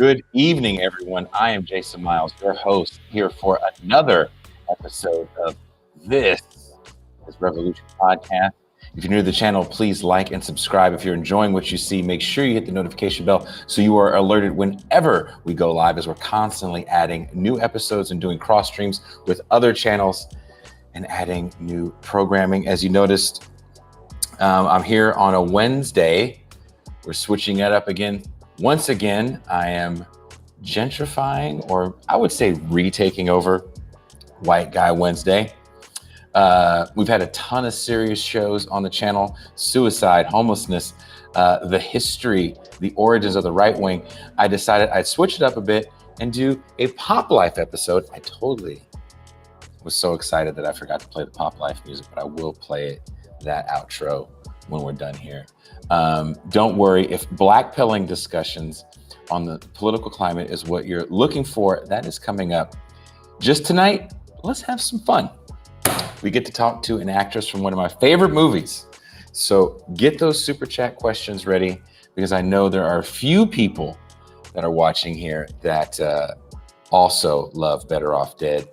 Good evening, everyone. I am Jason Miles, your host, here for another episode of This is Revolution Podcast. If you're new to the channel, please like and subscribe. If you're enjoying what you see, make sure you hit the notification bell so you are alerted whenever we go live, as we're constantly adding new episodes and doing cross streams with other channels and adding new programming. As you noticed, I'm here on a Wednesday. We're switching it up again. Once again, I am gentrifying, or I would say retaking over White Guy Wednesday. We've had a ton of serious shows on the channel: suicide, homelessness, the history, the origins of the right wing. I decided I'd switch it up a bit and do a Pop Life episode. I totally was so excited that I forgot to play the Pop Life music, but I will play that outro when we're done here. Don't worry, if blackpilling discussions on the political climate is what you're looking for, that is coming up. Just tonight, let's have some fun. We get to talk to an actress from one of my favorite movies. So get those super chat questions ready, because I know there are a few people that are watching here that also love Better Off Dead.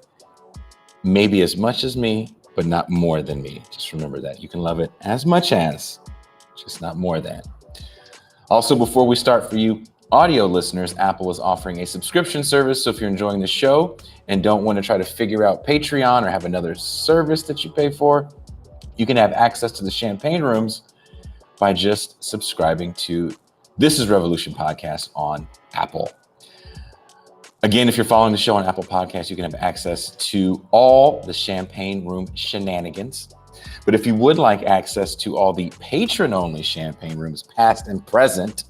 Maybe as much as me, but not more than me. Just remember that. You can love it as much as, just not more than. Also, before we start, for you audio listeners, Apple is offering a subscription service. So if you're enjoying the show and don't want to try to figure out Patreon or have another service that you pay for, you can have access to the champagne rooms by just subscribing to This is Revolution Podcast on Apple. Again, if you're following the show on Apple Podcasts, you can have access to all the champagne room shenanigans. But if you would like access to all the patron-only champagne rooms, past and present,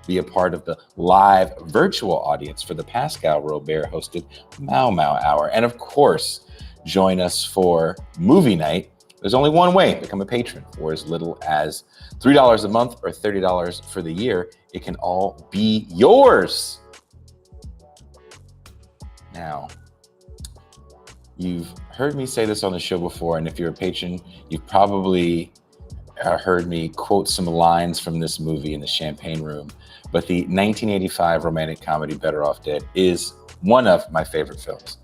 be a part of the live virtual audience for the Pascal Robert-hosted Mau Mau Hour. And of course, join us for movie night. There's only one way to become a patron: for as little as $3 a month or $30 for the year. It can all be yours. Now, you've heard me say this on the show before, and if you're a patron, you've probably heard me quote some lines from this movie in the champagne room. But the 1985 romantic comedy Better Off Dead is one of my favorite films.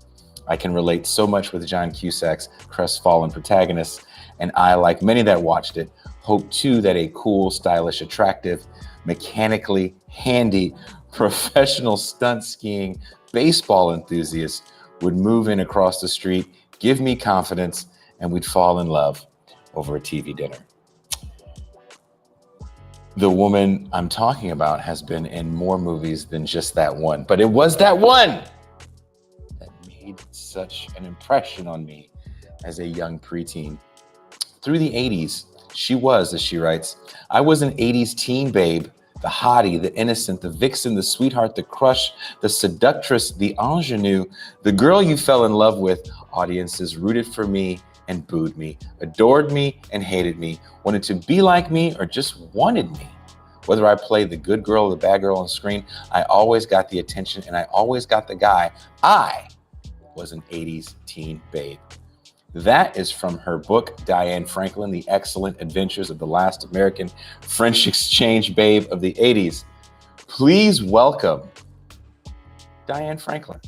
I can relate so much with John Cusack's crestfallen protagonist, and I, like many that watched it, hope too that a cool, stylish, attractive, mechanically handy, professional stunt skiing baseball enthusiast would move in across the street, give me confidence, and we'd fall in love over a TV dinner. The woman I'm talking about has been in more movies than just that one, but it was that one that made such an impression on me as a young preteen. Through the 80s, she was, as she writes, I was an 80s teen babe, the hottie, the innocent, the vixen, the sweetheart, the crush, the seductress, the ingenue, the girl you fell in love with. Audiences rooted for me and booed me, adored me and hated me, wanted to be like me or just wanted me. Whether I played the good girl or the bad girl on screen, I always got the attention and I always got the guy. I was an 80s teen babe. That is from her book, Diane Franklin, The Excellent Adventures of the Last American French Exchange Babe of the 80s. Please welcome Diane Franklin.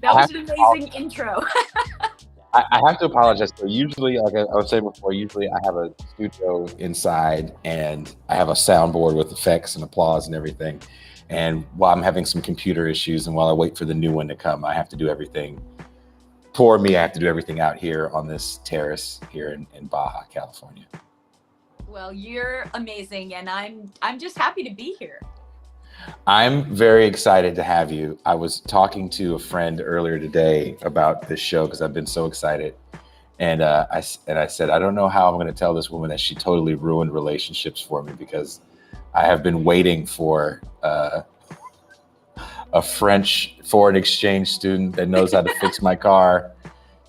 That was an amazing intro. I have to apologize. So usually, like I was saying before, usually I have a studio inside and I have a soundboard with effects and applause and everything. And while I'm having some computer issues and while I wait for the new one to come, I have to do everything. Poor me, I have to do everything out here on this terrace here in Baja, California. Well, you're amazing, and I'm just happy to be here. I'm very excited to have you. I was talking to a friend earlier today about this show because I've been so excited. And I said, I don't know how I'm going to tell this woman that she totally ruined relationships for me, because I have been waiting for a French foreign exchange student that knows how to fix my car,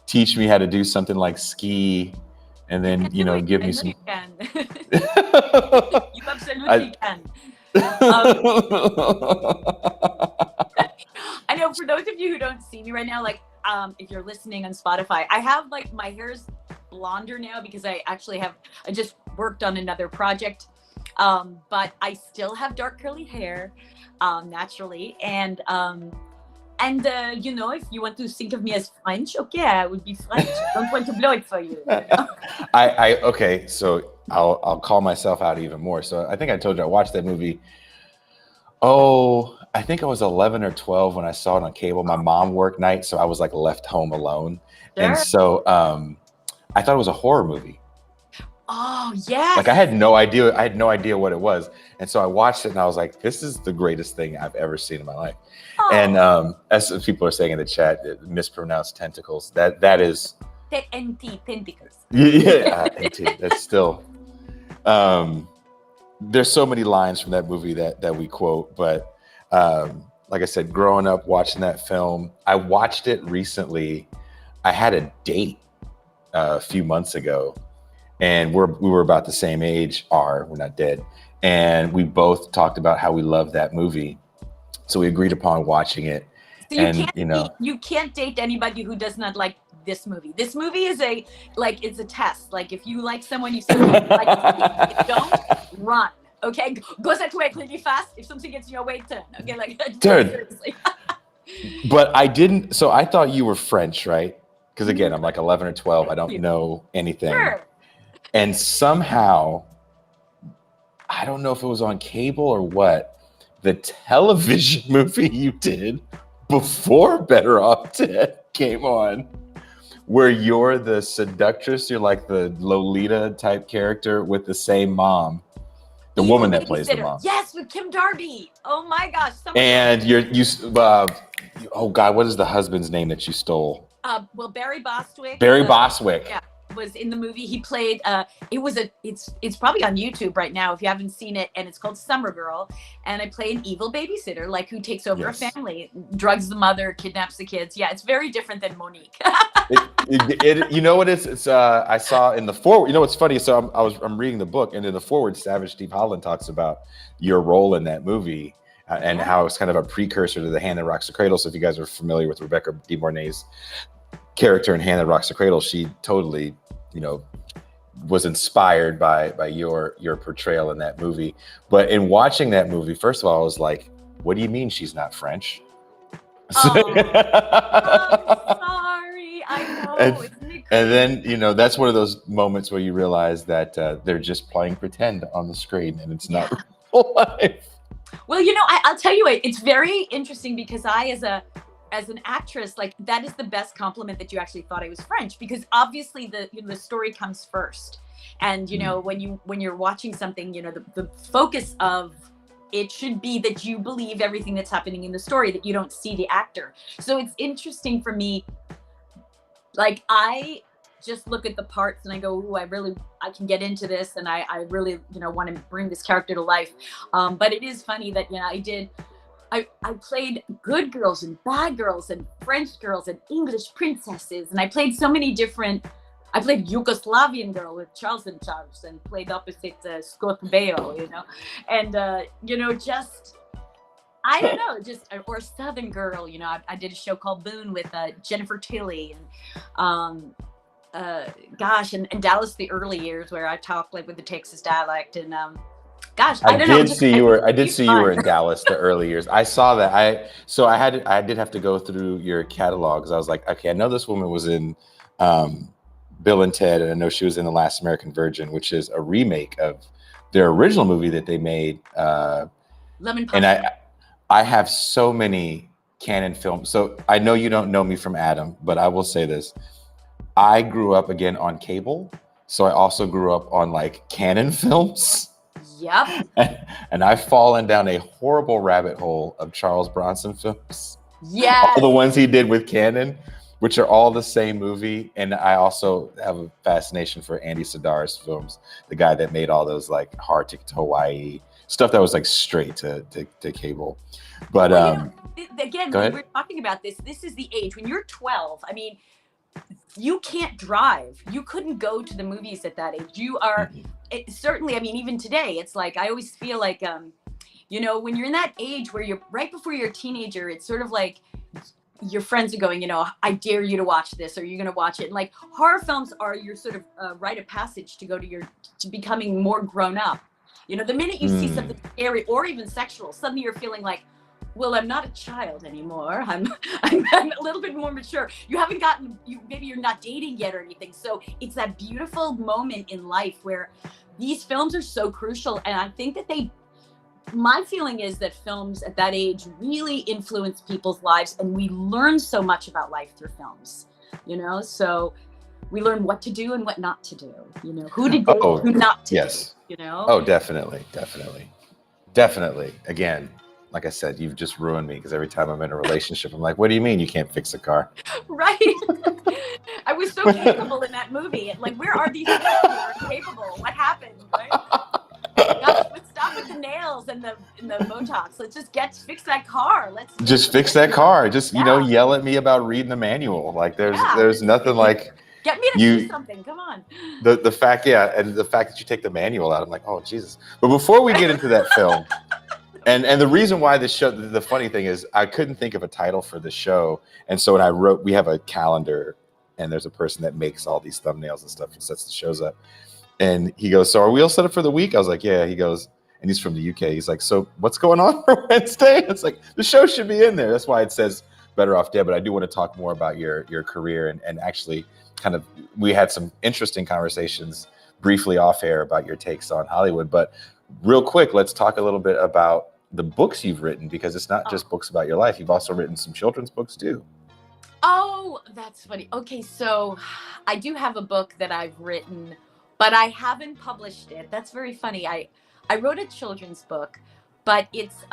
teach me how to do something like ski, and then, give me some. You can. You absolutely can. I know, for those of you who don't see me right now, like, if you're listening on Spotify, I have, like, my hair's blonder now because I just worked on another project But I still have dark curly hair, naturally. And you know, if you want to think of me as French, okay, I would be French. I don't want to blow it for you. Okay, so I'll call myself out even more. So I think I told you I watched that movie. Oh, I think I was 11 or 12 when I saw it on cable. My mom worked night, so I was like left home alone. And Sure. so I thought it was a horror movie. Oh, yes. Like I had no idea what it was. And so I watched it and I was like, this is the greatest thing I've ever seen in my life. Oh. And as people are saying in the chat, mispronounced tentacles. That is tentacles. yeah, that's still there's so many lines from that movie that we quote, but like I said, growing up watching that film, I watched it recently. I had a date a few months ago, and we were about the same age. We're not dead, and we both talked about how we loved that movie. So we agreed upon watching it. So you can't date anybody who does not like this movie. This movie is it's a test. Like if you like someone, you say like if you don't, run. Okay, go that way really fast. If something gets in your way, turn. Okay, like dude. Seriously. But I didn't. So I thought you were French, right? Because again, I'm like 11 or 12. I don't know anything. Sure. And somehow, I don't know if it was on cable or what, the television movie you did before Better Off Dead came on, where you're the seductress, you're like the Lolita type character with the same mom, the woman that plays the mom. Yes, with Kim Darby. Oh my gosh. And oh God, what is the husband's name that you stole? Well, Barry Bostwick. Barry Bostwick. Yeah, was in the movie. He played. It's probably on YouTube right now if you haven't seen it, and it's called Summer Girl. And I play an evil babysitter, like who takes over a family, drugs the mother, kidnaps the kids. Yeah, it's very different than Monique. You know what it's I saw in the forward. You know what's funny? So I'm reading the book, and in the forward, Savage Steve Holland talks about your role in that movie. And how it's kind of a precursor to The Hand That Rocks the Cradle. So if you guys are familiar with Rebecca De Mornay's character in Hand That Rocks the Cradle, she totally, was inspired by your portrayal in that movie. But in watching that movie, first of all, I was like, what do you mean she's not French? Oh, I'm sorry. I know. Isn't it crazy? And then, that's one of those moments where you realize that they're just playing pretend on the screen and it's not real life. Well, I'll tell you, it's very interesting because as an actress, like that is the best compliment that you actually thought I was French, because obviously the story comes first. And, when you're watching something, the focus of it should be that you believe everything that's happening in the story, that you don't see the actor. So it's interesting for me. Like I just look at the parts and I go, ooh, I can get into this, and I really, want to bring this character to life. But it is funny that, I played good girls and bad girls and French girls and English princesses. And I played so many I played Yugoslavian girl with Charles and Charles, and played opposite Scott Baio, and, just, I don't know, or Southern girl, I did a show called Boone with Jennifer Tilly, and, and Dallas the early years, where I talked like with the Texas dialect, and I did see you were in Dallas the early years. I saw that. I did have to go through your catalogs. I was like, okay, I know this woman was in Bill and Ted, and I know she was in The Last American Virgin, which is a remake of their original movie that they made. Lemon Pie. And I have so many canon films. So I know you don't know me from Adam, but I will say this. I grew up again on cable, so I also grew up on like canon films. Yep. And I've fallen down a horrible rabbit hole of Charles Bronson films. Yeah. All the ones he did with canon, which are all the same movie. And I also have a fascination for Andy Sidar's films, the guy that made all those like Hard Ticket to Hawaii, stuff that was like straight to cable. But again, when we're talking about this is the age when you're 12. I mean, you can't drive. You couldn't go to the movies at that age. You are certainly, I mean, even today, it's like, I always feel like, when you're in that age where you're right before you're a teenager, it's sort of like your friends are going, I dare you to watch this, or you're going to watch it. And like horror films are your sort of rite of passage to go to becoming more grown up. You know, the minute you see something scary or even sexual, suddenly you're feeling like, well, I'm not a child anymore. I'm a little bit more mature. You haven't gotten, maybe you're not dating yet or anything. So it's that beautiful moment in life where these films are so crucial. And I think that my feeling is that films at that age really influence people's lives, and we learn so much about life through films, you know? So we learn what to do and what not to do, you know, who to date, who not to yes. date, you know? Oh, definitely. Again, like I said, you've just ruined me, because every time I'm in a relationship, I'm like, what do you mean you can't fix a car? Right. I was so capable in that movie. Like, where are these people who are capable? What happened? Right? Let's stop with the nails and the Botox. Let's just fix that car. Let's just fix that car. Just, you know, yell at me about reading the manual. Like there's nothing like get me to do something. Come on. The fact, and the fact that you take the manual out, I'm like, oh Jesus. But before we get into that film, and the reason why this show, the funny thing is, I couldn't think of a title for the show, and so when I wrote, we have a calendar, and there's a person that makes all these thumbnails and stuff and sets the shows up. And he goes, so are we all set up for the week? I was like, yeah. He goes, and he's from the UK. He's like, so what's going on for Wednesday? It's like, the show should be in there. That's why it says Better Off Dead. But I do want to talk more about your career, and actually kind of, we had some interesting conversations briefly off air about your takes on Hollywood. But real quick, let's talk a little bit about the books you've written, because it's not just books about your life. You've also written some children's books too. Oh, that's funny. Okay, so I do have a book that I've written, but I haven't published it. That's very funny. I wrote a children's book, but it's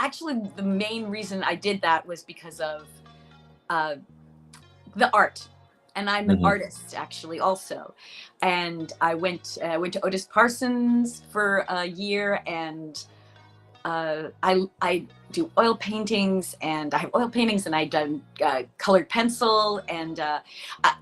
actually the main reason I did that was because of the art. And I'm an artist actually also. And I went to Otis Parsons for a year, and I do oil paintings, and I have oil paintings, and I've done colored pencil and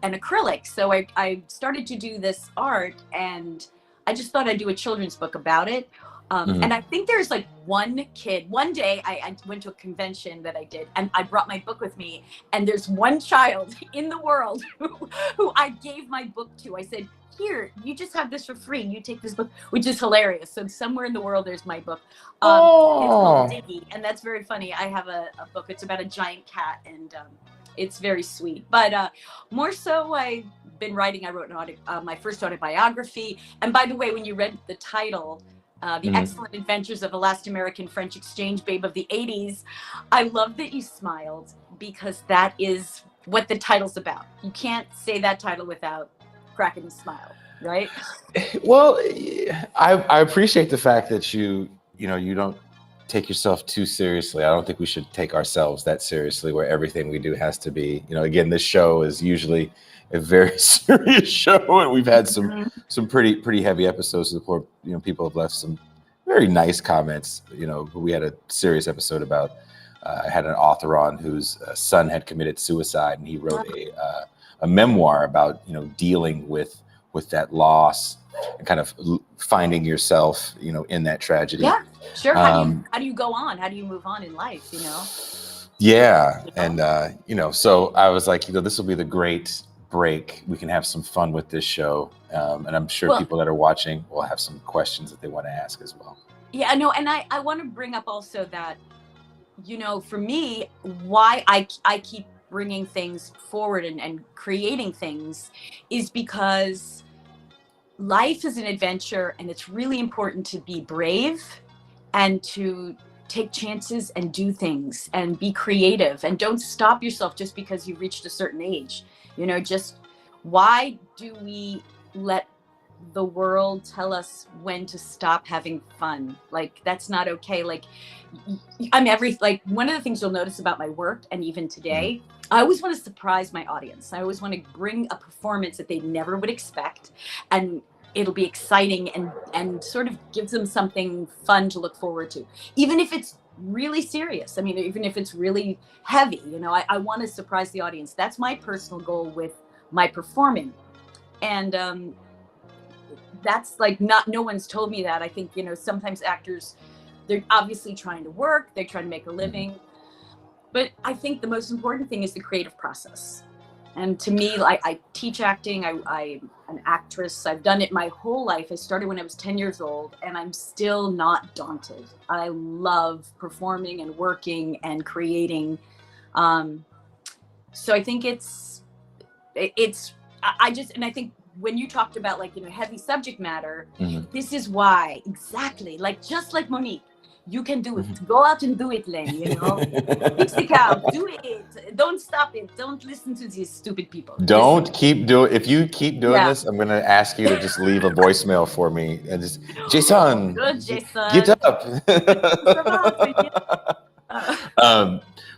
acrylic. So I started to do this art, and I just thought I'd do a children's book about it. And I think there's like one day I went to a convention that I did, and I brought my book with me, and there's one child in the world who I gave my book to. I said, here, you just have this for free. You take this book, which is hilarious. So somewhere in the world, there's my book. It's called Diggy, and that's very funny. I have a book. It's about a giant cat, and it's very sweet. But more so, I've been writing. I wrote my first autobiography. And by the way, when you read the title, The Excellent Adventures of a Last American French Exchange Babe of the 80s, I love that you smiled, because that is what the title's about. You can't say that title without cracking a smile, right? Well, I appreciate the fact that you don't take yourself too seriously. I don't think we should take ourselves that seriously, where everything we do has to be, again, this show is usually a very serious show, and we've had some pretty heavy episodes to the point, people have left some very nice comments. We had a serious episode about, I had an author on whose son had committed suicide, and he wrote a memoir about, dealing with that loss and kind of finding yourself, in that tragedy. Yeah, sure. How do you go on? How do you move on in life, Yeah. And, so I was like, this will be the great break. We can have some fun with this show. And I'm sure people that are watching will have some questions that they want to ask as well. Yeah, no. And I want to bring up also that, for me, why I keep bringing things forward and creating things is because life is an adventure, and it's really important to be brave and to take chances and do things and be creative, and don't stop yourself just because you've reached a certain age. Just why do we let the world tell us when to stop having fun? Like, that's not okay. Like, one of the things you'll notice about my work, and even today, I always want to surprise my audience. I always want to bring a performance that they never would expect, and it'll be exciting and sort of gives them something fun to look forward to, even if it's really serious. I mean, even if it's really heavy, I want to surprise the audience. That's my personal goal with my performing. And that's like, no one's told me that. I think, sometimes actors, they're obviously trying to work, they're trying to make a living. But I think the most important thing is the creative process. And to me, like, I teach acting. I'm an actress. I've done it my whole life. I started when I was 10 years old, and I'm still not daunted. I love performing and working and creating. So I think I just, and I think when you talked about, like, heavy subject matter, this is why, exactly, like, just like Monique, you can do it. Go out and do it, Len, fix the car, do it. Don't stop it. Don't listen to these stupid people. If you keep doing this, I'm going to ask you to just leave a voicemail for me and just, Jason, good, Jason, get up.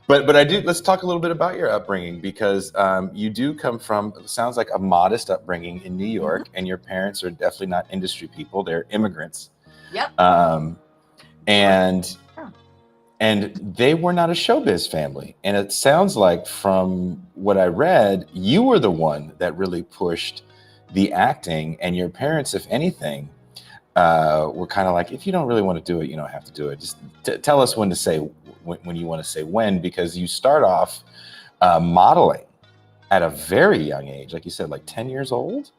But let's talk a little bit about your upbringing, because you do come from, it sounds like, a modest upbringing in New York, and your parents are definitely not industry people. They're immigrants. Yep. And they were not a showbiz family. And it sounds like, from what I read, you were the one that really pushed the acting, and your parents, if anything, were kind of like, if you don't really want to do it, you don't have to do it. Just tell us when to say, when you want to say when, because you start off modeling at a very young age, like you said, like 10 years old.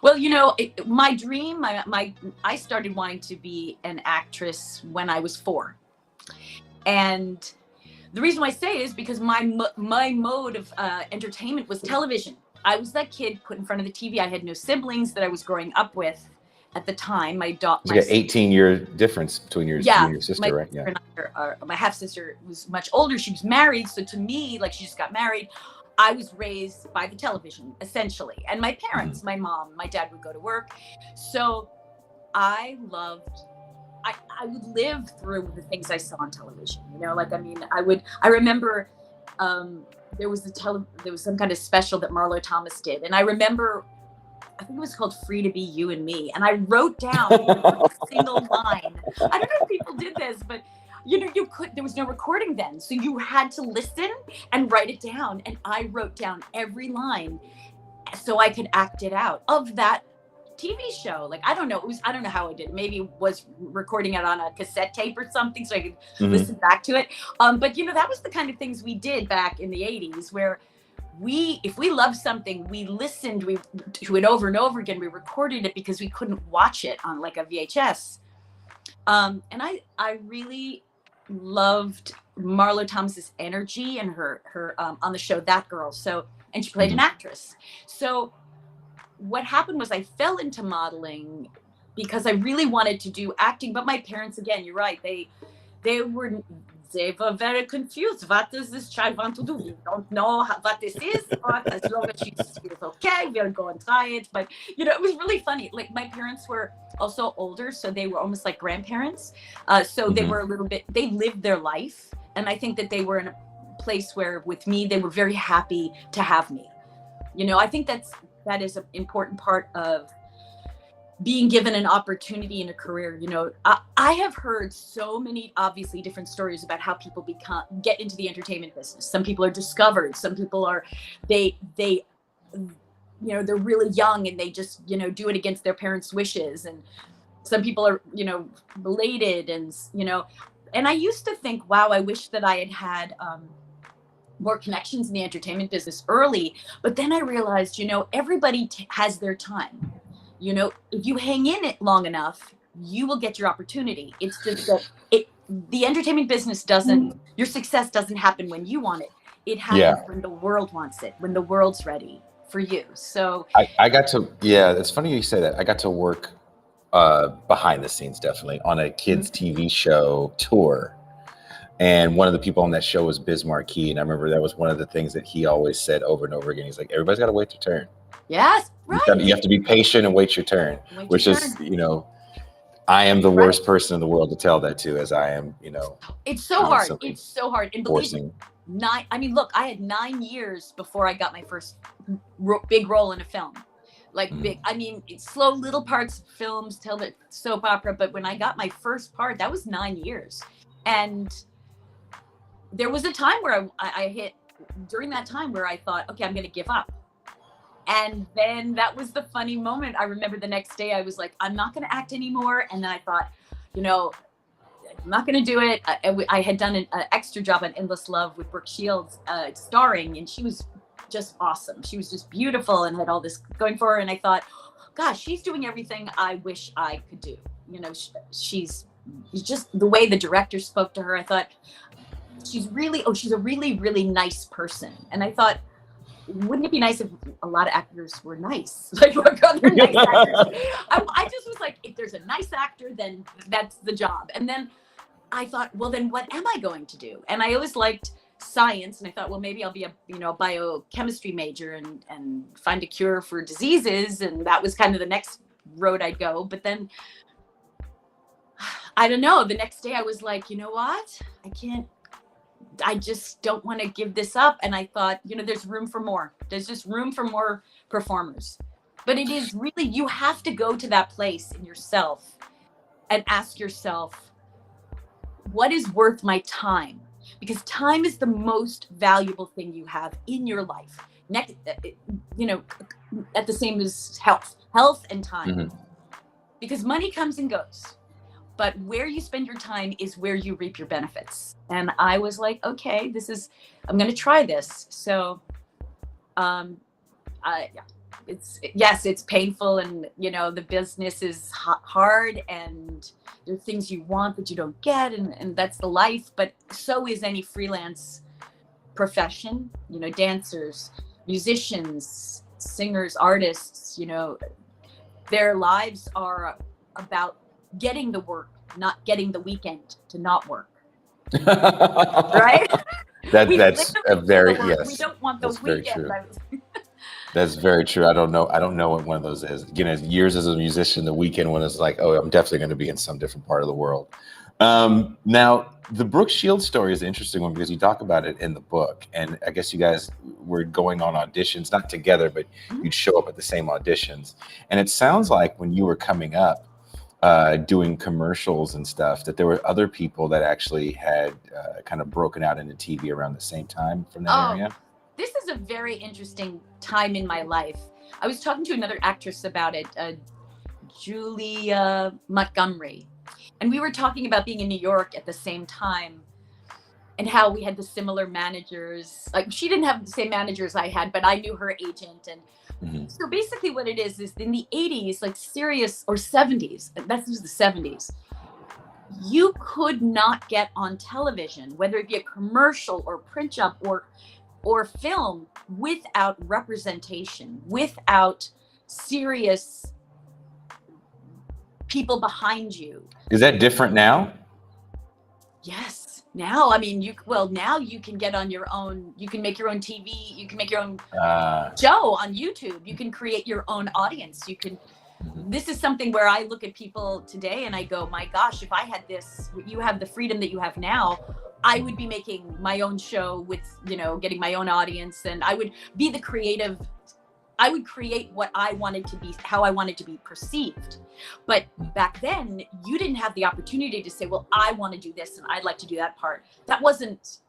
Well, my dream, I started wanting to be an actress when I was 4. And the reason why I say is because my mode of entertainment was television. I was that kid put in front of the TV. I had no siblings that I was growing up with at the time. It's like an 18-year difference between you and your sister, right? Yeah. My half sister was much older. She was married. So to me, like, she just got married. I was raised by the television, essentially. And my parents, my mom, my dad would go to work. So I would live through the things I saw on television. I remember there was some kind of special that Marlo Thomas did. And I remember, I think it was called Free to Be You and Me. And I wrote down every single line. I don't know if people did this, but there was no recording then. So you had to listen and write it down. And I wrote down every line so I could act it out of that TV show. Like, I don't know how I did it. Maybe it was recording it on a cassette tape or something so I could listen back to it. But that was the kind of things we did back in the 80s, where if we loved something, we listened to it over and over again. We recorded it because we couldn't watch it on, like, a VHS. And I really loved Marlo Thomas's energy and her on the show That Girl. And she played an actress. So what happened was I fell into modeling because I really wanted to do acting. But my parents, again, you're right, they were very confused. What does this child want to do? We don't know what this is, but as long as she's okay, we'll go and try it. But, it was really funny. Like, my parents were also older, so they were almost like grandparents. So they were they lived their life. And I think that they were in a place where, with me, they were very happy to have me. I think that is an important part of being given an opportunity in a career. I have heard so many, obviously, different stories about how people get into the entertainment business. Some people are discovered. Some people are, they're really young and they just, do it against their parents' wishes. And some people are, belated and I used to think, wow, I wish that I had more connections in the entertainment business early. But then I realized, everybody has their time. If you hang in it long enough, you will get your opportunity. It's just that the entertainment business your success doesn't happen when you want it. It happens when the world wants it, when the world's ready for you. So it's funny you say that. I got to work behind the scenes, definitely, on a kids TV show tour. And one of the people on that show was Biz Marquis. And I remember that was one of the things that he always said over and over again. He's like, everybody's got to wait their turn. Yes, right. You have to be patient and wait your turn, I am the worst person in the world to tell that to, as I am, It's so hard. It's so hard. And believe forcing. me, look, I had 9 years before I got my first big role in a film. Like big, it's slow little parts, films, soap opera. But when I got my first part, that was 9 years. And there was a time where I hit, during that time, where I thought, okay, I'm going to give up. And then that was the funny moment. I remember the next day I was like, I'm not going to act anymore. And then I thought, I'm not going to do it. I had done an extra job on Endless Love with Brooke Shields starring, and she was just awesome. She was just beautiful and had all this going for her. And I thought, gosh, she's doing everything I wish I could do. You know, she's just the way the director spoke to her. I thought she's a really, really nice person. And I thought, wouldn't it be nice if a lot of actors were nice? Like, what other nice actors? I just was like, if there's a nice actor, then that's the job. And then I thought, well, then what am I going to do? And I always liked science, and I thought, well, maybe I'll be a biochemistry major and find a cure for diseases, and that was kind of the next road I'd go. But then I don't know, the next day I was like, you know what, I just don't want to give this up. And I thought, there's room for more. There's just room for more performers. But it is really, you have to go to that place in yourself and ask yourself, what is worth my time? Because time is the most valuable thing you have in your life. Next, at the same as health and time. Mm-hmm. Because money comes and goes, but where you spend your time is where you reap your benefits. And I was like, okay, I'm going to try this. So, it's painful, and the business is hard, and there are things you want that you don't get, and that's the life. But so is any freelance profession. Dancers, musicians, singers, artists, their lives are about getting the work, not getting the weekend to not work. Right? That's a very, yes. We don't want the weekend. That's very true. I don't know what one of those is. Years as a musician, the weekend one is like, oh, I'm definitely going to be in some different part of the world. Now, the Brooke Shields story is an interesting one because you talk about it in the book. And I guess you guys were going on auditions, not together, but you'd show up at the same auditions. And it sounds like when you were coming up, doing commercials and stuff, that there were other people that actually had kind of broken out into TV around the same time from that area. This is a very interesting time in my life. I was talking to another actress about it, Julia Montgomery, and we were talking about being in New York at the same time and how we had the similar managers. Like, she didn't have the same managers I had, but I knew her agent. And so basically what it is in the 80s, like serious, or 70s, this was the 70s, you could not get on television, whether it be a commercial or print job or film, without representation, without serious people behind you. Is that different now? Yes. Now, I mean, now you can get on your own, you can make your own TV, you can make your own show on YouTube, you can create your own audience, this is something where I look at people today and I go, my gosh, if I had this, you have the freedom that you have now, I would be making my own show with, getting my own audience, and I would be the creative. I would create what I wanted to be, how I wanted to be perceived. But back then, you didn't have the opportunity to say, well, I want to do this and I'd like to do that part. That wasn't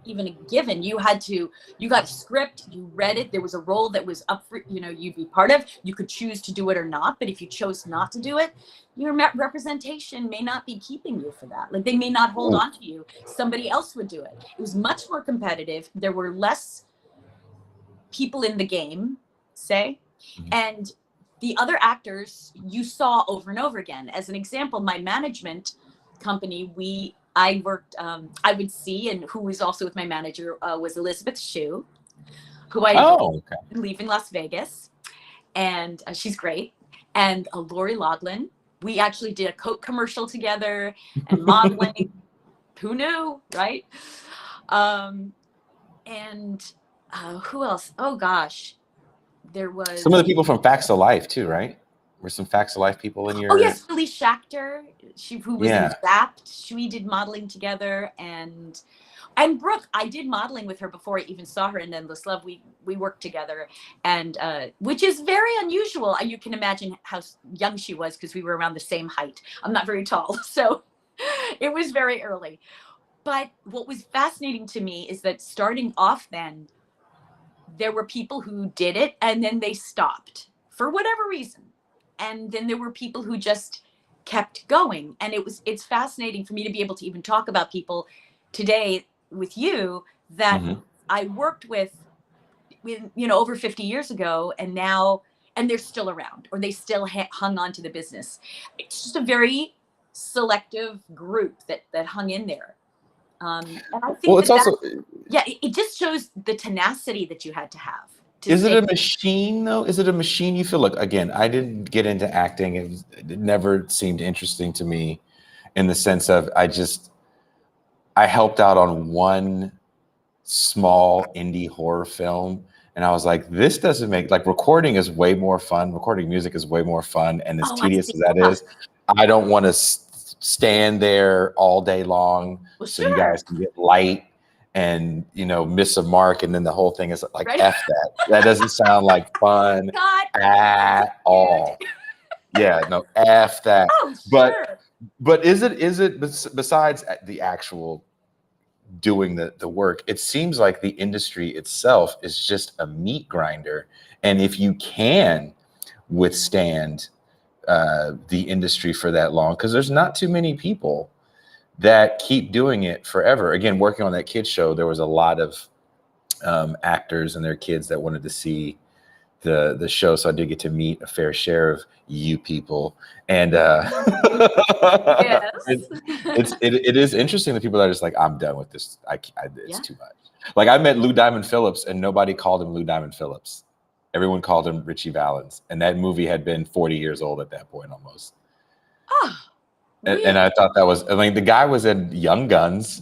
even a given. You got a script, you read it, there was a role that was up for, you'd be part of. You could choose to do it or not, but if you chose not to do it, your representation may not be keeping you for that. Like, they may not hold on to you. Somebody else would do it. It was much more competitive. There were less people in the game, say, and the other actors you saw over and over again. As an example, my management company, I worked, I would see, and who was also with my manager was Elizabeth Shue, who leaving Las Vegas, and she's great, and Lori Loughlin. We actually did a Coke commercial together and modeling. Who knew, right? And who else? Oh gosh, there was some of the people from Facts of Life too, right? Were some Facts of Life people in your? Oh yes, Billy Schachter, who was in Zapped. We did modeling together, and Brooke, I did modeling with her before I even saw her in Endless Love. We worked together, and which is very unusual. You can imagine how young she was because we were around the same height. I'm not very tall, so it was very early. But what was fascinating to me is that starting off then, there were people who did it and then they stopped for whatever reason. And then there were people who just kept going. And it's fascinating for me to be able to even talk about people today with you that I worked with over 50 years ago, and they're still around, or they still hung on to the business. It's just a very selective group that hung in there. And I think Well, it's also, it just shows the tenacity that you had to have. Is it a machine though? Is it a machine? You feel like, again, I didn't get into acting. It never seemed interesting to me in the sense of I helped out on one small indie horror film. And I was like, this doesn't make, like, recording is way more fun. Recording music is way more fun. And as tedious as that is, I don't want to stand there all day long so you guys can get light and, miss a mark. And then the whole thing is like, F that. That doesn't sound like fun at all. Yeah, no, F that. Oh, sure. But is it besides the actual doing the work, it seems like the industry itself is just a meat grinder. And if you can withstand the industry for that long, because there's not too many people that keep doing it forever. Again, working on that kids show, there was a lot of actors and their kids that wanted to see the show, so I did get to meet a fair share of you people, and yes. it is interesting that people are just like, I'm done with this. It's too much. Like, I met Lou Diamond Phillips, and nobody called him Lou Diamond Phillips. Everyone called him Richie Valens, and that movie had been 40 years old at that point almost. Oh, and I thought that was, the guy was in Young Guns.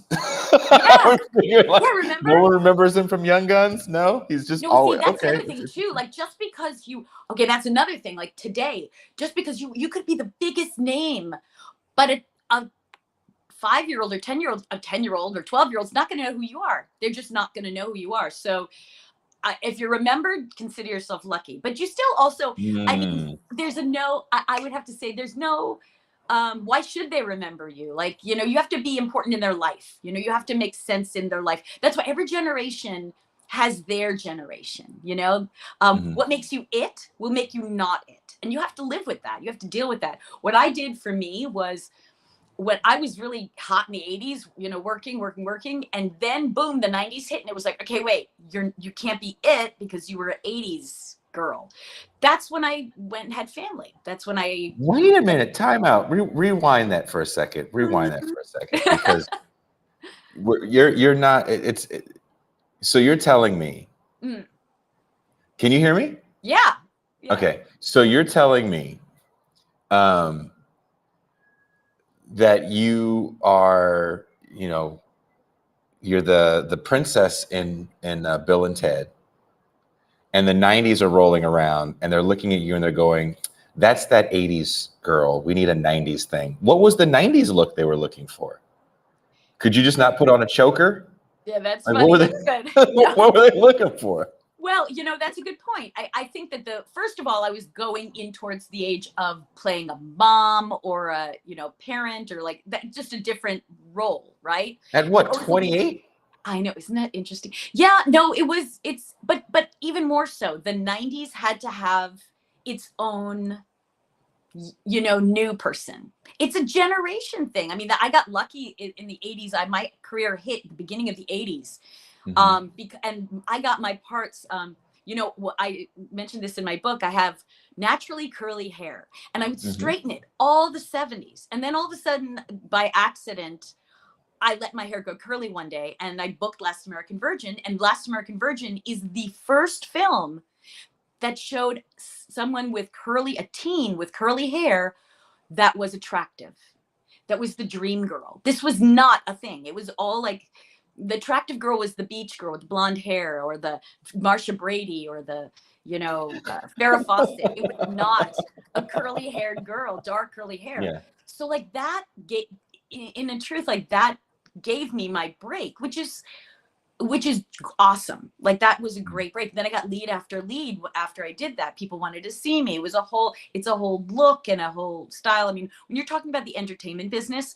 Remember? No one remembers him from Young Guns. No, he's just always that's the other thing too. Like, just because that's another thing. Like, today, just because you could be the biggest name, but a 5-year-old or 10-year-old, a 10-year-old or 12-year-old is not going to know who you are. They're just not going to know who you are. So, if you're remembered, consider yourself lucky. But you still also, I mean, there's I would have to say there's no. Why should they remember you? Like, you have to be important in their life. You have to make sense in their life. That's why every generation has their generation. What makes you it will make you not it. And you have to live with that. You have to deal with that. What I did for me was, when I was really hot in the 80s, working. And then boom, the 90s hit, and it was like, okay, wait, you can't be it because you were an 80s girl. That's when I went and had family. That's when I. Wait a minute, time out. Rewind that for a second. Because you're not. So you're telling me. Mm. Can you hear me? Yeah. Okay, so you're telling me, that you are, you're the princess in Bill and Ted. And the 90s are rolling around, and they're looking at you and they're going, that's that 80s girl. We need a 90s thing. What was the 90s look they were looking for? Could you just not put on a choker? Yeah, that's like, funny. What were they looking for? Well, that's a good point. I think that first of all, I was going in towards the age of playing a mom or a, parent, or like that, just a different role, right? At what, 28? I know, isn't that interesting? Yeah, no, but even more so, the 90s had to have its own, new person. It's a generation thing. I mean, I got lucky in the 80s. My career hit at the beginning of the 80s. Mm-hmm. And I got my parts, I mentioned this in my book. I have naturally curly hair, and I would straighten it all the 70s. And then all of a sudden, by accident, I let my hair go curly one day, and I booked Last American Virgin. And Last American Virgin is the first film that showed someone a teen with curly hair that was attractive. That was the dream girl. This was not a thing. It was all like, the attractive girl was the beach girl with blonde hair, or the Marsha Brady, or the, Farrah Fawcett. It was not a curly haired girl, dark curly hair. Yeah. So like that, in truth, like that gave me my break, which is awesome. Like, that was a great break. Then I got lead after lead after I did that. People wanted to see me. It's a whole look and a whole style. I mean, when you're talking about the entertainment business,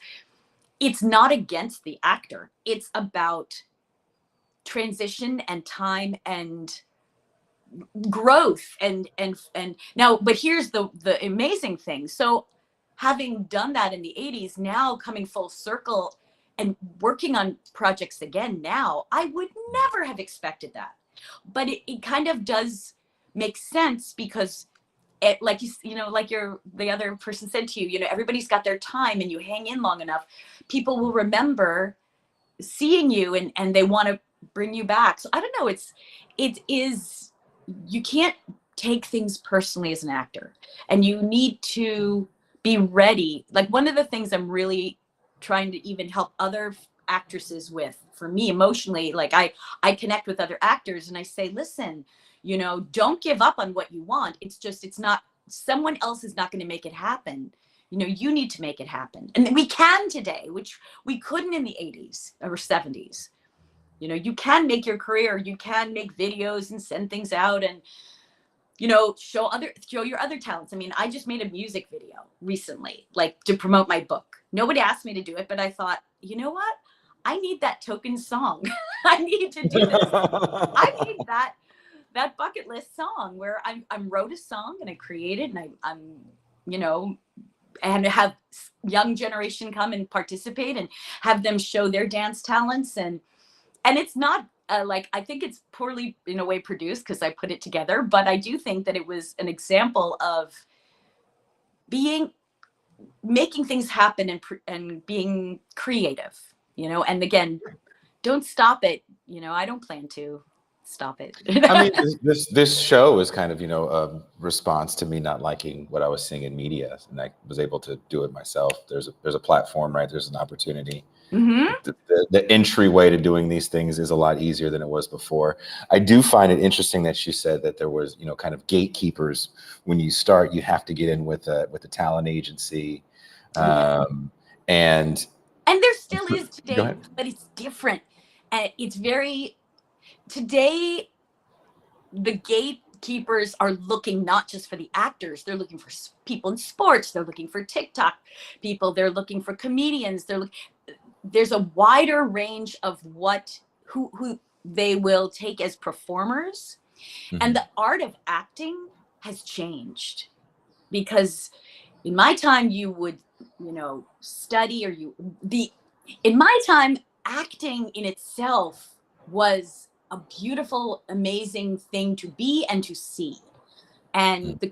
it's not against the actor. It's about transition and time and growth and now, but here's the amazing thing. So having done that in the 80s, now coming full circle and working on projects again now, I would never have expected that. but it kind of does make sense because like like the other person said to you, everybody's got their time, and you hang in long enough, people will remember seeing you, and they want to bring you back. So I don't know. It is, you can't take things personally as an actor, and you need to be ready. Like, one of the things I'm really trying to even help other actresses with, for me emotionally, like I connect with other actors and I say, listen, don't give up on what you want. It's not, someone else is not going to make it happen. You need to make it happen. And we can today, which we couldn't in the 80s or 70s. You can make your career, you can make videos and send things out and, show your other talents. I mean, I just made a music video recently, like to promote my book. Nobody asked me to do it, but I thought, you know what? I need that token song. I need to do this. I need that bucket list song where I wrote a song and I created, and I'm and have young generation come and participate and have them show their dance talents. And it's not like, I think it's poorly in a way produced because I put it together, but I do think that it was an example of making things happen and being creative, and again, don't stop it. I don't plan to stop it. I mean, this show is kind of, a response to me not liking what I was seeing in media, and I was able to do it myself. There's a platform, right? There's an opportunity. Mm-hmm. The entryway to doing these things is a lot easier than it was before. I do find it interesting that you said that there was, kind of gatekeepers. When you start, you have to get in with a talent agency, and there still is Go today, ahead. but it's different. And it's very, today, the gatekeepers are looking not just for the actors, they're looking for people in sports, they're looking for TikTok people, they're looking for comedians, there's a wider range of who they will take as performers. Mm-hmm. And the art of acting has changed, because in my time you would study, or in my time, acting in itself was a beautiful, amazing thing to be and to see. And the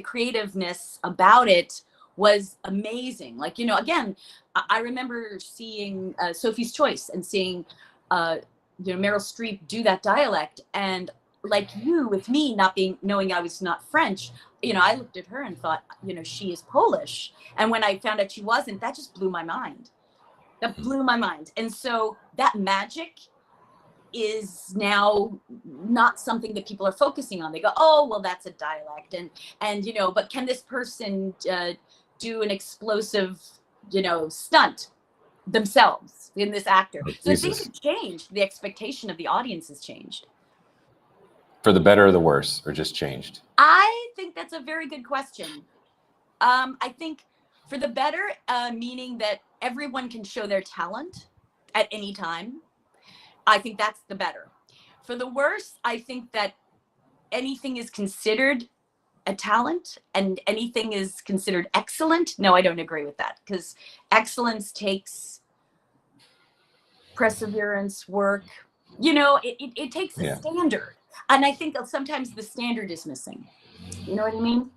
creativeness about it was amazing. Like, again, I remember seeing Sophie's Choice and seeing, Meryl Streep do that dialect. And like you, with me knowing I was not French, I looked at her and thought, she is Polish. And when I found out she wasn't, that just blew my mind. That blew my mind. And so that magic is now not something that people are focusing on. They go, oh, well, that's a dialect. And but can this person do an explosive, stunt themselves in this actor? So things have changed. The expectation of the audience has changed. For the better or the worse, or just changed? I think that's a very good question. I think for the better, meaning that everyone can show their talent at any time. I think that's the better. For the worse, I think that anything is considered a talent and anything is considered excellent. No, I don't agree with that, because excellence takes perseverance, work. It takes a standard. And I think that sometimes the standard is missing. You know what I mean?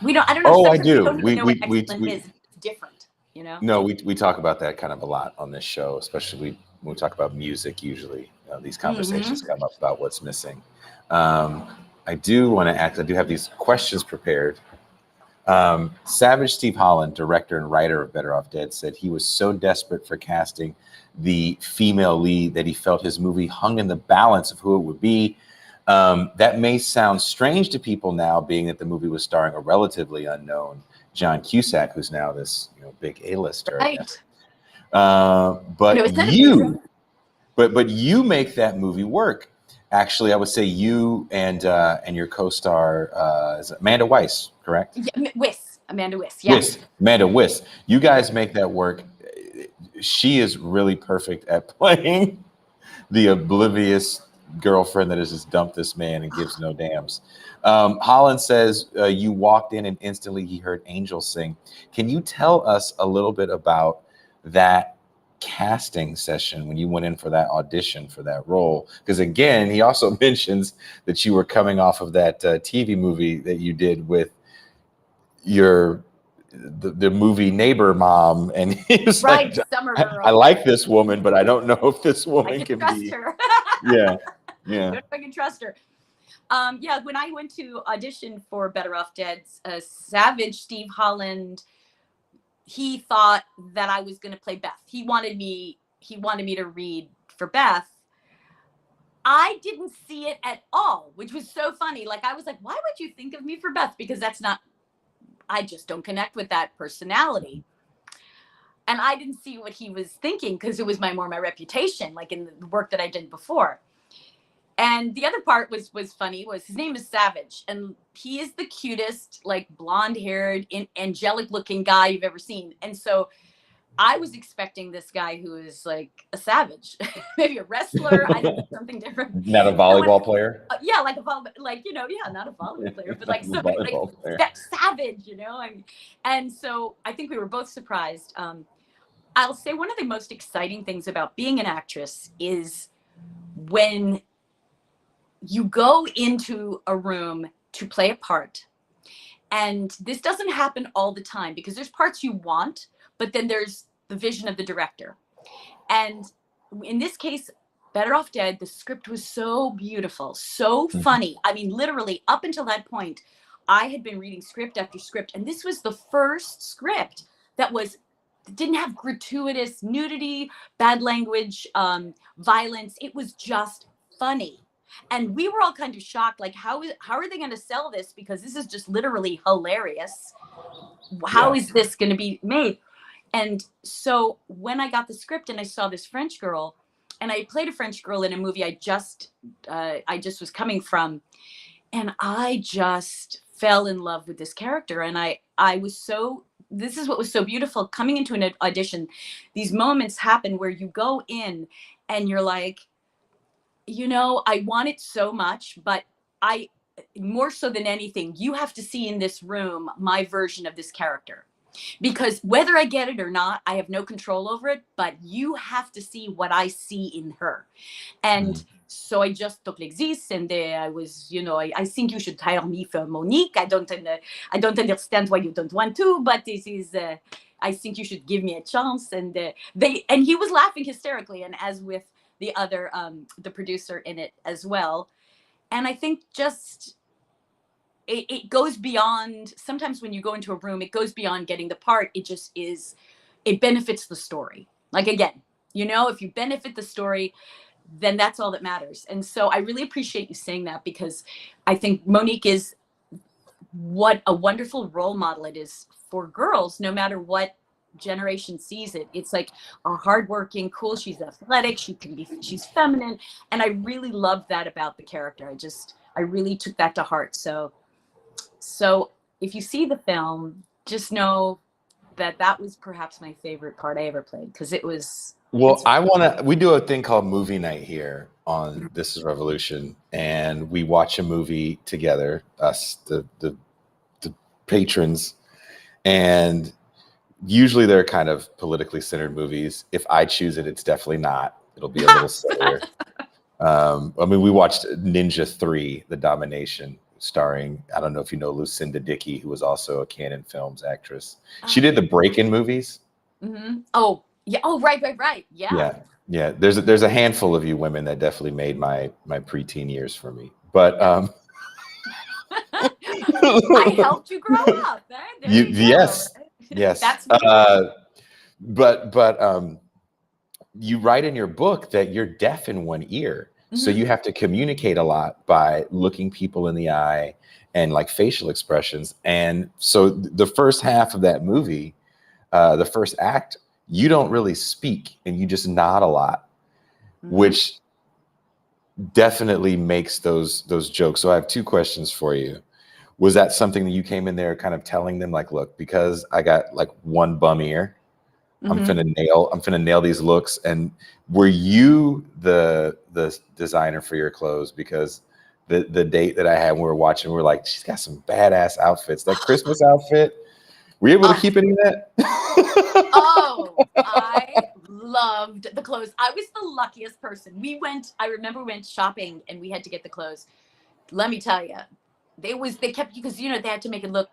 I don't know. Oh, I do. We know what excellent is. It's different, No, we talk about that kind of a lot on this show, especially when we talk about music. Usually, these conversations come up about what's missing. I do want to I do have these questions prepared. Savage Steve Holland, director and writer of Better Off Dead, said he was so desperate for casting the female lead that he felt his movie hung in the balance of who it would be. That may sound strange to people now, being that the movie was starring a relatively unknown John Cusack, who's now this big A-lister. Right. But you make that movie work. Actually, I would say you and your co-star is Amanda Weiss, correct? Yeah, Amanda Weiss. Yes. Amanda Weiss. You guys make that work. She is really perfect at playing the oblivious girlfriend that has just dumped this man and gives no dams. Holland says you walked in and instantly he heard angels sing. Can you tell us a little bit about that casting session when you went in for that audition for that role? Because again, he also mentions that you were coming off of that TV movie that you did with the movie Neighbor Mom, and he was Right, like, Summer I Girl. like this woman, but I don't know if this I woman can can trust be. her. Yeah, I yeah. don't know if I can trust her. Yeah, when I went to audition for Better Off Dead, Savage Steve Holland, he thought that I was going to play Beth. He wanted me to read for Beth. I didn't see it at all, which was so funny. Like, I was like, why would you think of me for Beth? Because I just don't connect with that personality. And I didn't see what he was thinking because it was my reputation, like in the work that I did before. And the other part was funny, was his name is Savage, and he is the cutest, like blonde-haired, angelic looking guy you've ever seen. And so I was expecting this guy who is like a savage, maybe a wrestler, I don't know, something different. Not a volleyball player. Yeah, like not a volleyball player, but like somebody like that savage, and so I think we were both surprised. I'll say one of the most exciting things about being an actress is when you go into a room to play a part. And this doesn't happen all the time because there's parts you want, but then there's the vision of the director. And in this case, Better Off Dead, the script was so beautiful, so funny. I mean, literally up until that point, I had been reading script after script, and this was the first script that didn't have gratuitous nudity, bad language, violence. It was just funny. And we were all kind of shocked, like, how are they going to sell this? Because this is just literally hilarious. How is this going to be made? And so when I got the script and I saw this French girl, and I played a French girl in a movie I just was coming from, and I just fell in love with this character. And this is what was so beautiful coming into an audition. These moments happen where you go in and you're like, I want it so much, but more so than anything, you have to see in this room my version of this character. Because whether I get it or not, I have no control over it, but you have to see what I see in her. And so I just took l'exis, and I was, I think you should hire me for Monique. I don't understand why you don't want to, but this is, I think you should give me a chance. And he was laughing hysterically, and as with the other, the producer in it as well. And I think just, it goes beyond, sometimes when you go into a room, it goes beyond getting the part. It just is, it benefits the story. Like, again, if you benefit the story, then that's all that matters. And so I really appreciate you saying that, because I think Monique is what a wonderful role model it is for girls, no matter what generation sees it. It's like a hardworking, cool, she's athletic, she's feminine. And I really love that about the character. I really took that to heart. So if you see the film, just know that was perhaps my favorite part I ever played, because it was. Well, we do a thing called movie night here on This Is Revolution, and we watch a movie together, us, the patrons, and usually they're kind of politically centered movies. If I choose it, it's definitely not. It'll be a little sillier. We watched Ninja 3, The Domination, starring, I don't know if you know Lucinda Dickey, who was also a Canon Films actress. She did the Break-In movies. Mm-hmm. Oh, yeah. Oh, right. Yeah. There's a handful of you women that definitely made my preteen years for me. But I helped you grow up. Yes. That's but you write in your book that you're deaf in one ear. Mm-hmm. So you have to communicate a lot by looking people in the eye and like facial expressions. And so the first half of that movie, the first act, you don't really speak and you just nod a lot, which definitely makes those jokes. So I have two questions for you. Was that something that you came in there kind of telling them, like, look, because I got like one bum ear, I'm finna nail these looks? And were you the designer for your clothes? Because the date that I had, we were watching, we were like, she's got some badass outfits. That Christmas outfit, were you able to keep any of that? Oh, I love the clothes. I was the luckiest person. I remember we went shopping and we had to get the clothes. Let me tell you, they kept, because they had to make it look,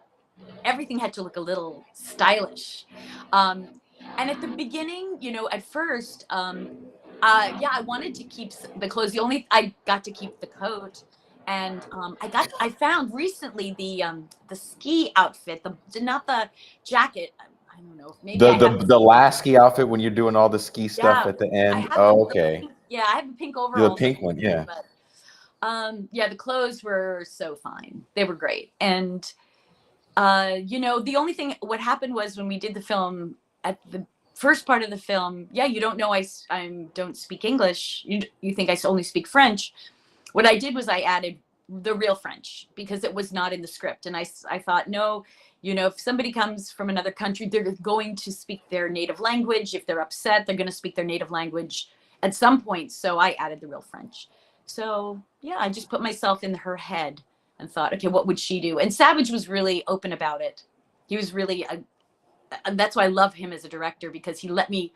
everything had to look a little stylish. And at the beginning, at first, I wanted to keep the clothes. I got to keep the coat. And I found recently the ski outfit, not the jacket. I don't know. Maybe the last ski outfit when you're doing all the ski stuff at the end. Oh, okay. I have a pink overall. The pink one, yeah. But, the clothes were so fine. They were great. And, the only thing, what happened was when we did the film, at the first part of the film, you don't know I don't speak English. You think I only speak French. What I did was I added the real French because it was not in the script. And I thought, no, if somebody comes from another country, they're going to speak their native language. If they're upset, they're going to speak their native language at some point. So I added the real French. So, I just put myself in her head and thought, okay, what would she do? And Savage was really open about it. He was really, that's why I love him as a director, because he let me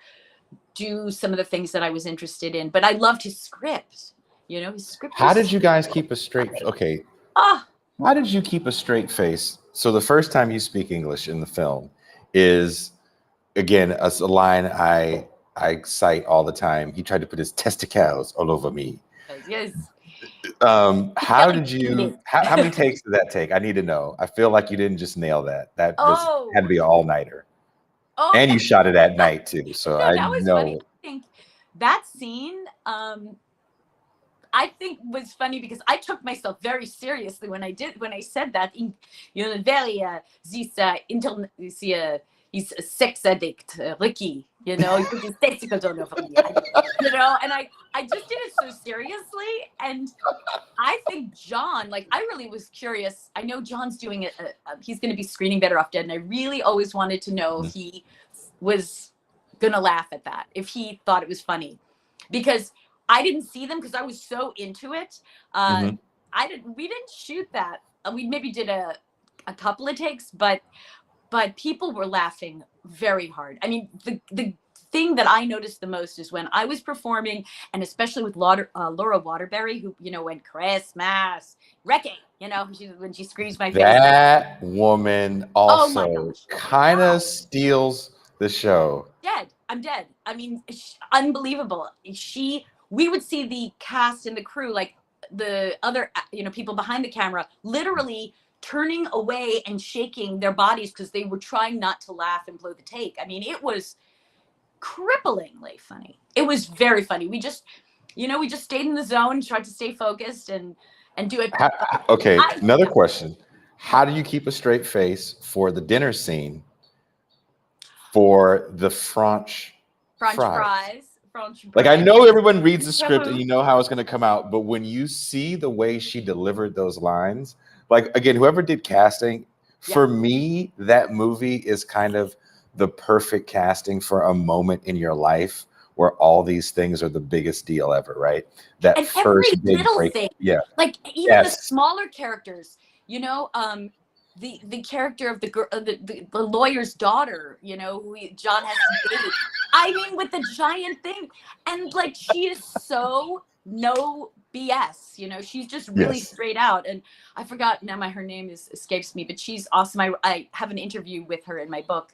do some of the things that I was interested in. But I loved his script. His script. How did you guys keep a straight? Okay. How did you keep a straight face? So the first time you speak English in the film is, again, a line I cite all the time. He tried to put his testicles all over me. Yes. How did you? How many takes did that take? I need to know. I feel like you didn't just nail that. That had to be an all-nighter. And you shot it at night too. So I know. Funny. I think that scene. I think was funny because I took myself very seriously when I said that. Very he's a sex addict, Ricky. He put his testicles all over me. And I just did it so seriously. And I think John, I really was curious. I know John's doing it. He's going to be screening Better Off Dead, and I really always wanted to know if he was going to laugh at that, if he thought it was funny, because I didn't see them because I was so into it. We didn't shoot that. We maybe did a couple of takes, but people were laughing very hard. I mean, the thing that I noticed the most is when I was performing, and especially with Laura Waterbury, who went Christmas, Wrecking, when she screams my face. That woman also kind of steals the show. I'm dead. I mean, unbelievable. We would see the cast and the crew, like the other, people behind the camera, literally turning away and shaking their bodies because they were trying not to laugh and blow the take. I mean, it was cripplingly funny. It was very funny. We just stayed in the zone, tried to stay focused and do it. Another question. How do you keep a straight face for the dinner scene for the French fries? Like, I know everyone reads the script and you know how it's going to come out, but when you see the way she delivered those lines, like, again, whoever did casting, for me, that movie is kind of the perfect casting for a moment in your life where all these things are the biggest deal ever, right? That and first every little thing, like even the smaller characters, the character of the lawyer's daughter, who John has to date. I mean, with the giant thing, and like she is so no BS. She's just really straight out. And I forgot now, her name escapes me, but she's awesome. I have an interview with her in my book.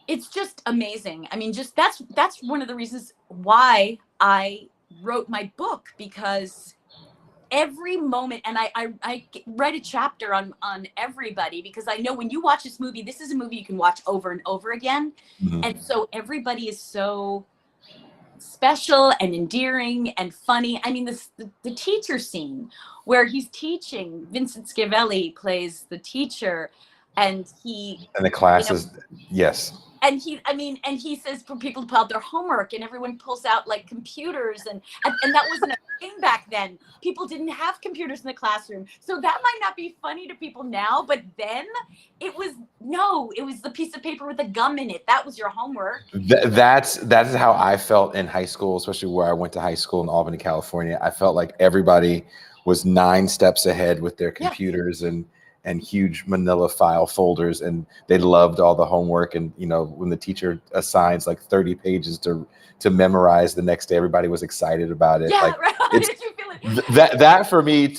It's just amazing. I mean, that's one of the reasons why I wrote my book, because every moment, and I write a chapter on everybody, because I know when you watch this movie, this is a movie you can watch over and over again. And so everybody is so special and endearing and funny. I mean, the teacher scene where he's teaching, Vincent Schiavelli plays the teacher, and the classes, and he says for people to pull out their homework, and everyone pulls out like computers, and that wasn't a thing back then. People didn't have computers in the classroom, so that might not be funny to people now, but then it was the piece of paper with the gum in it. That was your homework. That's how I felt in high school, especially where I went to high school in Albany, California. I felt like everybody was 9 steps ahead with their computers and and huge manila file folders, and they loved all the homework. And when the teacher assigns like 30 pages to memorize the next day, everybody was excited about it. Yeah, Like right. it's Did you feel it? that for me,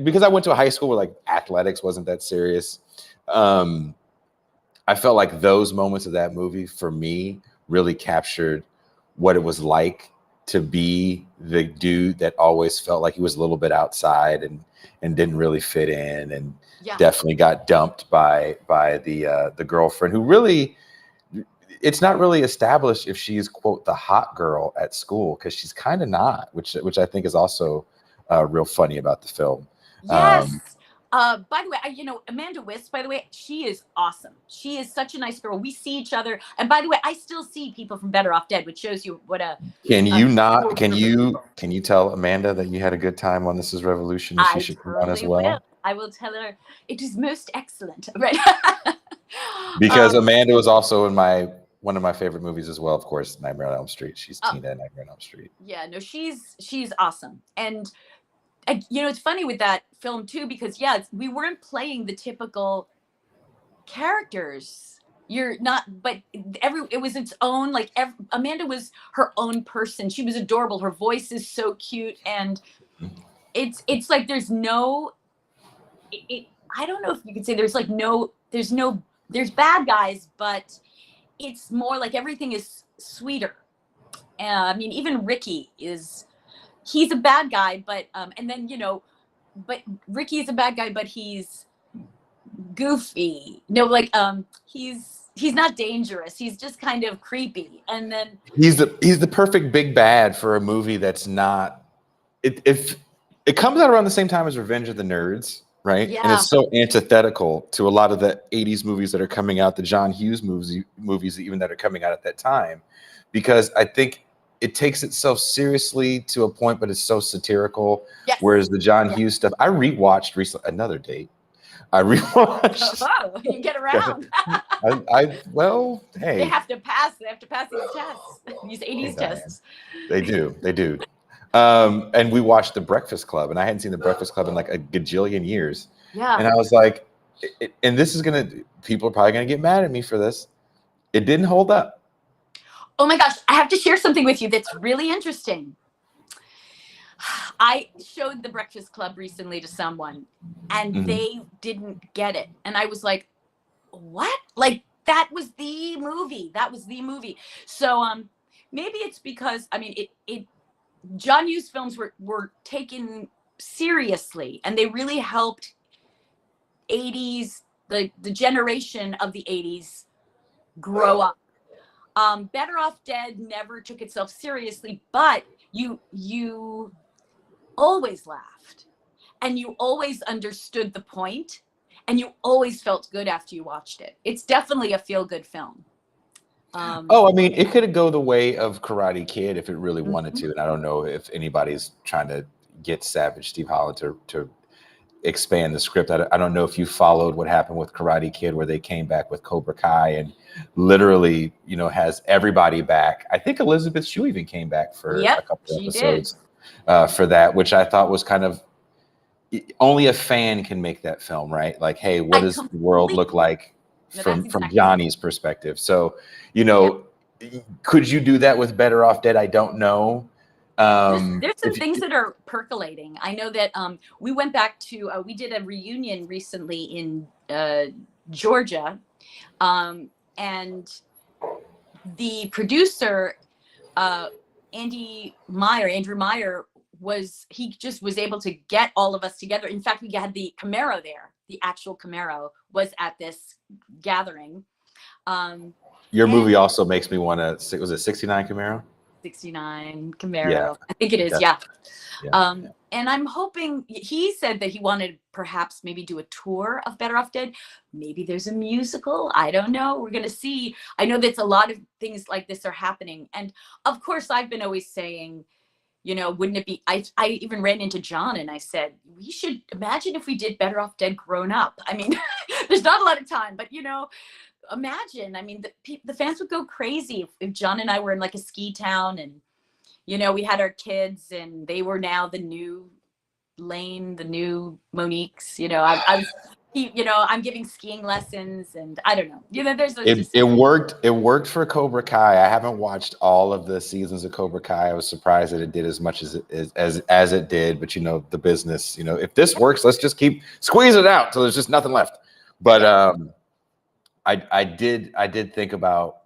because I went to a high school where like athletics wasn't that serious. I felt like those moments of that movie for me really captured what it was like to be the dude that always felt like he was a little bit outside and didn't really fit in, and definitely got dumped by the girlfriend, who really, it's not really established if she's, quote, the hot girl at school, because she's kind of not, which I think is also real funny about the film. Yes. By the way, Amanda Wiss, by the way, she is awesome. She is such a nice girl. We see each other. And by the way, I still see people from Better Off Dead, which shows you what a... Can you tell Amanda that you had a good time on This Is Revolution, and she should come on as well? Will. I will tell her it is most excellent. Right. Because Amanda was also in one of my favorite movies as well, of course, Nightmare on Elm Street. She's Tina in Nightmare on Elm Street. Yeah, no, she's awesome. And it's funny with that film too, because we weren't playing the typical characters. But it was its own, like Amanda was her own person. She was adorable. Her voice is so cute, and it's like there's no, I don't know if you could say there's bad guys, but it's more like everything is sweeter. I mean, even Ricky he's a bad guy, but but Ricky is a bad guy, but he's goofy. He's not dangerous. He's just kind of creepy. And then he's the perfect big bad for a movie that's not. If it comes out around the same time as Revenge of the Nerds, right? Yeah. And it's so antithetical to a lot of the 80s movies that are coming out, the John Hughes movies even that are coming out at that time, because I think it takes itself seriously to a point, but it's so satirical. Yes. Whereas the John Hughes stuff, I rewatched recently, Another Date. I rewatched. Oh, you get around. Well, hey. They have to pass these tests, these 80s tests. They do. And we watched The Breakfast Club, and I hadn't seen The Breakfast Club in like a gajillion years. Yeah. And I was like, and people are probably gonna get mad at me for this. It didn't hold up. Oh my gosh, I have to share something with you that's really interesting. I showed The Breakfast Club recently to someone, and they didn't get it. And I was like, what? Like, that was the movie. So maybe it's because, I mean, John Hughes films were taken seriously, and they really helped 80s, the generation of the 80s grow up. Better Off Dead never took itself seriously, but you always laughed, and you always understood the point, and you always felt good after you watched it. It's definitely a feel-good film. I mean, it could go the way of Karate Kid if it really wanted to, and I don't know if anybody's trying to get Savage Steve Holland to expand the script. I don't know if you followed what happened with Karate Kid, where they came back with Cobra Kai and literally, has everybody back. I think Elizabeth Shue even came back for a couple of episodes for that, which I thought was kind of, only a fan can make that film, right? Like, hey, what does the world look like from Johnny's perspective? So, could you do that with Better Off Dead? I don't know. There's some things that are percolating. I know that we went back to, we did a reunion recently in Georgia, and the producer, Andrew Meyer, he just was able to get all of us together. In fact, we had the Camaro there. The actual Camaro was at this gathering. Your movie also makes me want to, was it 69 Camaro? 69 Camaro. Yeah. I think it is. Yeah. And I'm hoping, he said that he wanted perhaps maybe do a tour of Better Off Dead. Maybe there's a musical. I don't know. We're going to see. I know that a lot of things like this are happening. And of course, I've been always saying, wouldn't it be, I even ran into John and I said, we should imagine if we did Better Off Dead grown up. I mean, there's not a lot of time, but imagine, I mean, the fans would go crazy if John and I were in like a ski town, and we had our kids and they were now the new Lane, the new Monique's. I'm giving skiing lessons, and I don't know. There's just it worked. It worked for Cobra Kai. I haven't watched all of the seasons of Cobra Kai. I was surprised that it did as much as it did. But the business. If this works, let's just keep squeeze it out till there's just nothing left. But I did think about.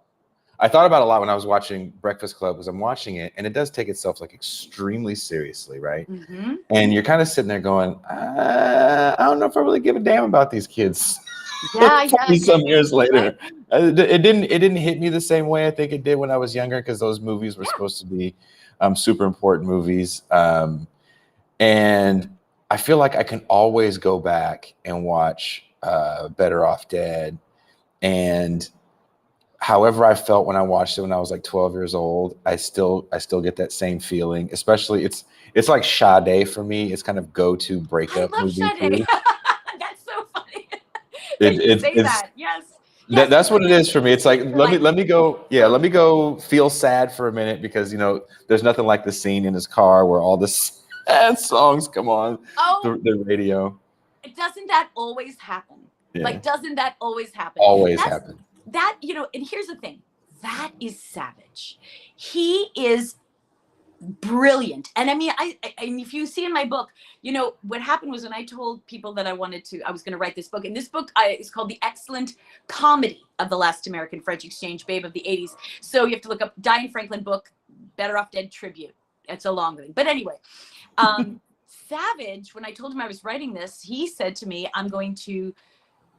I thought about it a lot when I was watching Breakfast Club, because I'm watching it, and it does take itself like extremely seriously, right? Mm-hmm. And you're kind of sitting there going, I don't know if I really give a damn about these kids. Yeah, some years later, it didn't hit me the same way I think it did when I was younger, because those movies were supposed to be super important movies, and I feel like I can always go back and watch Better Off Dead, and however I felt when I watched it when I was like 12 years old, I still get that same feeling. Especially it's like Sade for me. It's kind of go-to breakup movie. Sade. That's so funny. It's that. Yes. That's what it is for me. It's like let me go feel sad for a minute, because there's nothing like the scene in his car where all the sad songs come on the radio. Doesn't that always happen? Yeah. Like, doesn't that always happen? Always happen. That, and here's the thing, that is Savage. He is brilliant. And I mean, and if you see in my book, what happened was when I told people that I was going to write this book, and this book is called The Excellent Comedy of the Last American French Exchange Babe of the 80s. So you have to look up Diane Franklin book, Better Off Dead tribute. It's a long thing. But anyway, Savage, when I told him I was writing this, he said to me,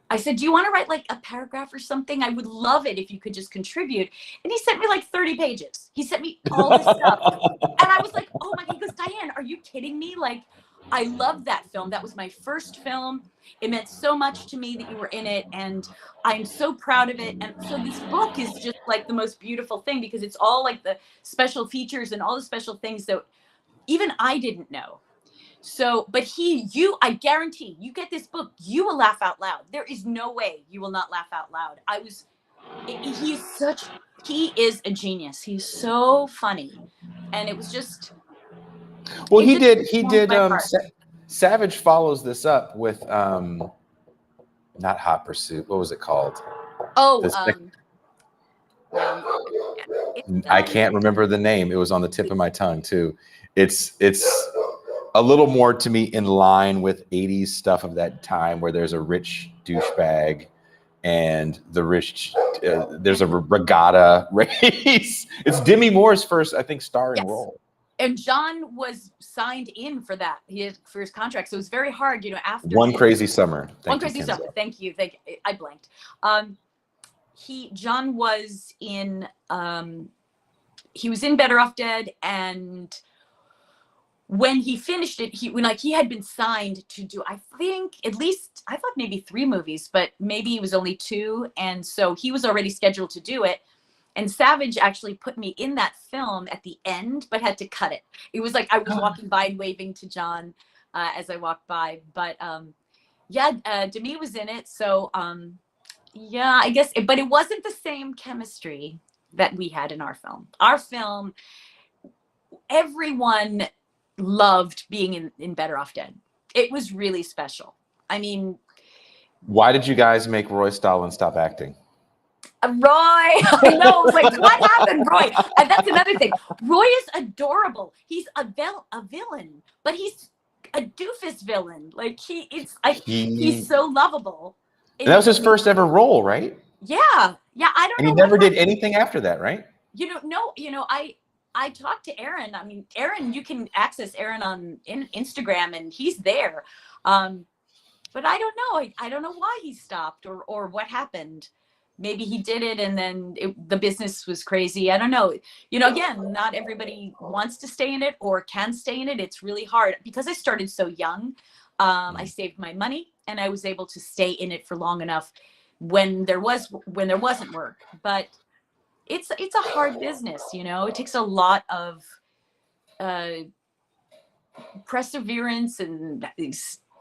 I said, do you want to write like a paragraph or something? I would love it if you could just contribute. And he sent me like 30 pages. He sent me all this stuff. And I was like, oh my God. He goes, Diane, are you kidding me? Like, I love that film. That was my first film. It meant so much to me that you were in it. And I'm so proud of it. And so this book is just like the most beautiful thing, because it's all like the special features and all the special things that even I didn't know. So, but I guarantee you get this book, you will laugh out loud. There is no way you will not laugh out loud. He is a genius. He's so funny. And it was just. Well, he did. Savage follows this up with, not Hot Pursuit. What was it called? I can't remember the name. It was on the tip of my tongue too. It's a little more to me in line with 80s stuff of that time, where there's a rich douchebag and there's a regatta race. It's Demi Moore's first, I think, starring role. And John was signed in for that. For his contract. So it was very hard, after One Crazy Summer. Thank you. I blanked. John was in he was in Better Off Dead, and when he finished it, he had been signed to do, I thought maybe 3 movies, but maybe it was only 2. And so he was already scheduled to do it. And Savage actually put me in that film at the end, but had to cut it. It was like I was walking by and waving to John as I walked by. But Demi was in it. So I guess, but it wasn't the same chemistry that we had in our film. Our film, everyone loved being in Better Off Dead. It was really special. I mean, why did you guys make Roy Stalin stop acting? Roy, I know. It was like, what happened, Roy? And that's another thing. Roy is adorable. He's a villain, but he's a doofus villain. Like he's so lovable. And that was his first ever role, right? Yeah. I don't know. And he never did anything after that, right? I talked to Aaron. I mean, Aaron, you can access Aaron on Instagram, and he's there. But I don't know. I don't know why he stopped or what happened. Maybe he did it, and then the business was crazy. I don't know. Again, not everybody wants to stay in it or can stay in it. It's really hard. Because I started so young, I saved my money, and I was able to stay in it for long enough when there wasn't work. But it's a hard business, It takes a lot of perseverance and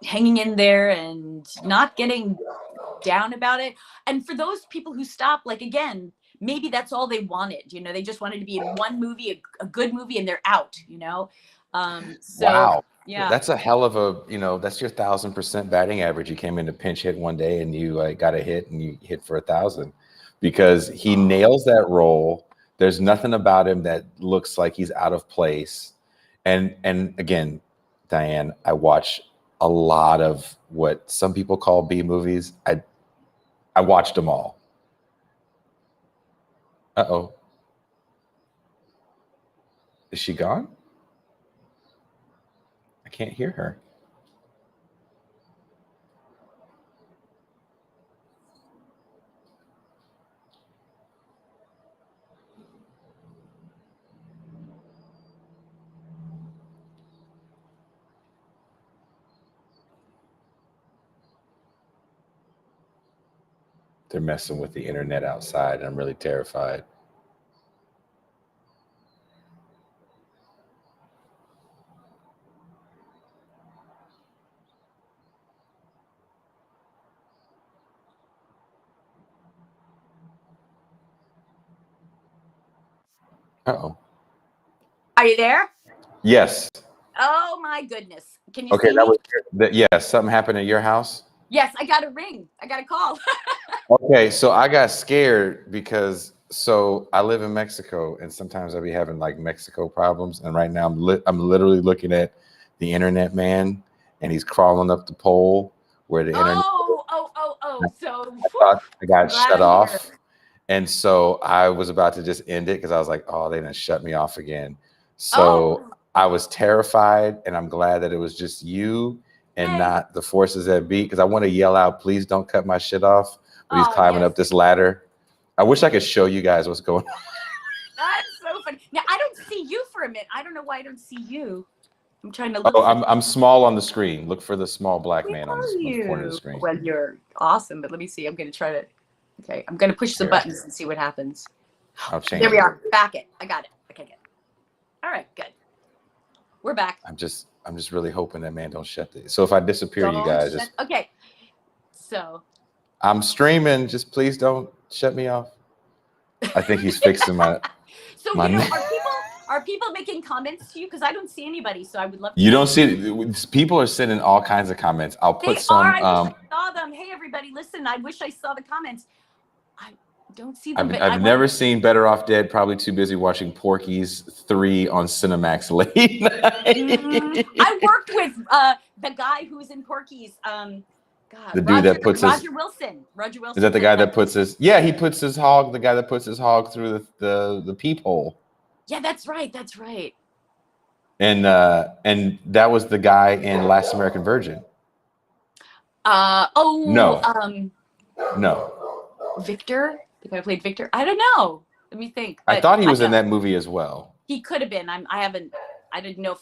hanging in there and not getting down about it. And for those people who stop, like, again, maybe that's all they wanted. They just wanted to be in one movie, a good movie, and they're out. So wow. Yeah. That's a hell of a, that's your 1,000% batting average. You came in to pinch hit one day and you like got a hit and you hit for 1,000 because he nails that role. There's nothing about him that looks like he's out of place. And again, Diane, I watch a lot of what some people call B movies. I watched them all. Uh-oh. Is she gone? I can't hear her. They're messing with the internet outside. I'm really terrified. Uh-oh. Are you there? Yes. Oh my goodness. Can you Okay, see that me? was yes, something happened at your house? Yes, I got a ring. I got a call. Okay, so I got scared because I live in Mexico and sometimes I'll be having like Mexico problems. And right now I'm literally looking at the internet man and he's crawling up the pole where the internet. So I thought I got glad shut I'm off. here. And so I was about to just end it because I was like, oh, they done shut me off again. So I was terrified and I'm glad that it was just you and not the forces that be, because I want to yell out, please don't cut my shit off. But he's climbing up this ladder. I wish I could show you guys what's going on. That's so funny. Now I don't see you for a minute. I don't know why I don't see you. I'm trying to look. Oh, I'm small on the screen. Look for the small black man on the corner of the screen. Well, you're awesome, but let me see. I'm going to try to. Okay, I'm going to push some buttons and see what happens. I'll change. There we are. Back it. I got it. Okay, good. All right, good. We're back. I'm just really hoping that man don't shut this. So if I disappear, you guys. Okay. So. I'm streaming. Just please don't shut me off. I think he's fixing my. So are people making comments to you? Because I don't see anybody. So I would love to. You don't see people are sending all kinds of comments. I'll put some. I wish I saw them. Hey everybody, listen. I wish I saw the comments. I don't see them. I've never seen Better Off Dead. Probably too busy watching Porky's 3 on Cinemax late night. I worked with the guy who's in Porky's. The dude that puts Roger Wilson. Roger Wilson. Is that the guy that puts his? Yeah, he puts his hog. The guy that puts his hog through the peephole. Yeah, that's right. That's right. And that was the guy in Last American Virgin. No. No. Victor. The guy who played Victor. I don't know. Let me think. I thought he was in that movie as well. He could have been. I didn't know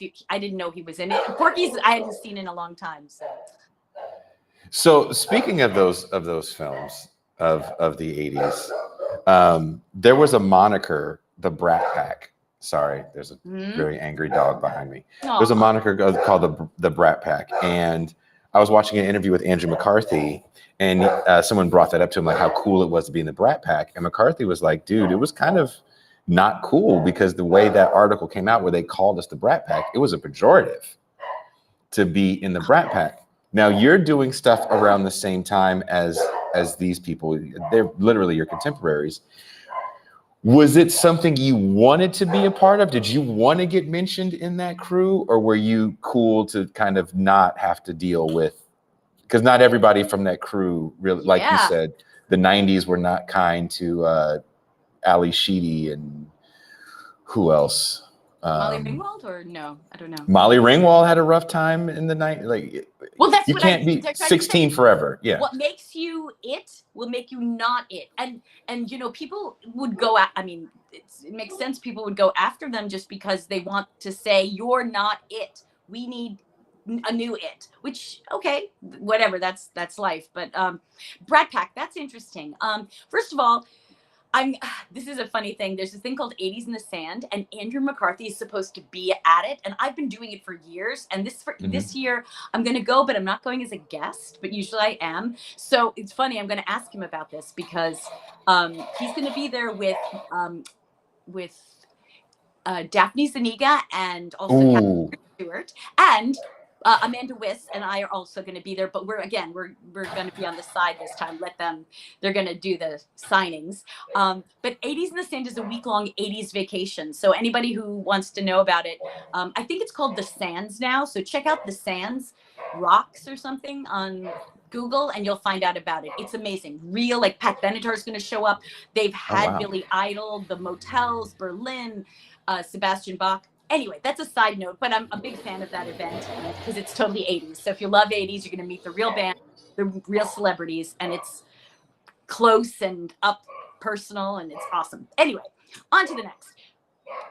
he was in it. Porky's I hadn't seen in a long time. So speaking of those films of the 80s, there was a moniker, the Brat Pack. Sorry, there's a very angry dog behind me. Aww. There's a moniker called the Brat Pack, and I was watching an interview with Andrew McCarthy, and someone brought that up to him, like how cool it was to be in the Brat Pack, and McCarthy was like, "Dude, it was kind of not cool because the way that article came out, where they called us the Brat Pack, it was a pejorative to be in the Brat Pack." Now you're doing stuff around the same time as these people. They're literally your contemporaries. Was it something you wanted to be a part of? Did you want to get mentioned in that crew, or were you cool to kind of not have to deal with? Because not everybody from that crew really, like you said, the 90s were not kind to Ali Sheedy and who else? Molly Ringwald, or no? I don't know. Molly Ringwald had a rough time in the night. Like, well, that's you can't be 16 forever. Yeah. What makes you it will make you not it, and people would go. I mean, it makes sense. People would go after them just because they want to say you're not it. We need a new it. Which okay, whatever. That's life. But Brat Pack. That's interesting. First of all. This is a funny thing. There's this thing called 80s in the Sand, and Andrew McCarthy is supposed to be at it. And I've been doing it for years. And this year, I'm going to go, but I'm not going as a guest. But usually I am. So it's funny. I'm going to ask him about this because he's going to be there with Daphne Zuniga and also Stewart, and Amanda Wiss and I are also going to be there, but we're going to be on the side this time. They're going to do the signings. But 80s in the Sand is a week-long 80s vacation. So anybody who wants to know about it, I think it's called The Sands now. So check out The Sands Rocks or something on Google and you'll find out about it. It's amazing. Real, like Pat Benatar is going to show up. They've had Billy Idol, The Motels, Berlin, Sebastian Bach. Anyway, that's a side note, but I'm a big fan of that event because it's totally 80s. So if you love 80s, you're going to meet the real band, the real celebrities, and it's close and up personal, and it's awesome. Anyway, on to the next.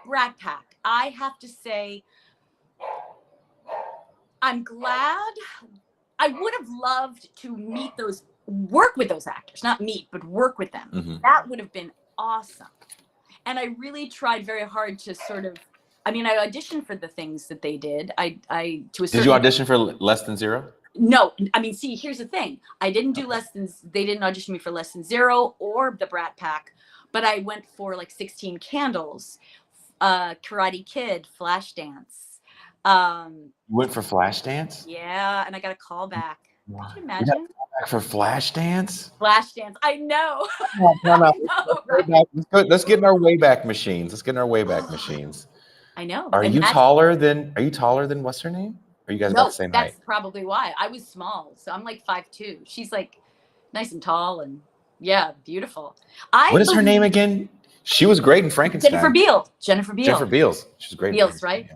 Brat Pack. I have to say, I'm glad. I would have loved to work with those actors, not meet, but work with them. Mm-hmm. That would have been awesome. And I really tried very hard to sort of, I auditioned for the things that they did. Did you audition for Less Than Zero? No. See, here's the thing. I didn't do they didn't audition me for Less Than Zero or the Brat Pack, but I went for like 16 Candles, Karate Kid, Flashdance. You went for Flashdance? Yeah, and I got a call back. Wow. Could you imagine? You got a call back for Flashdance? Flashdance. I know. Let's get in our Wayback Machines. I know. Are you taller than what's her name? Are you guys about the same height? That's probably why. I was small, so I'm like 5'2". She's like nice and tall and beautiful. What is her name again? She was great in Frankenstein. Jennifer Beals. She's great. Beals, right?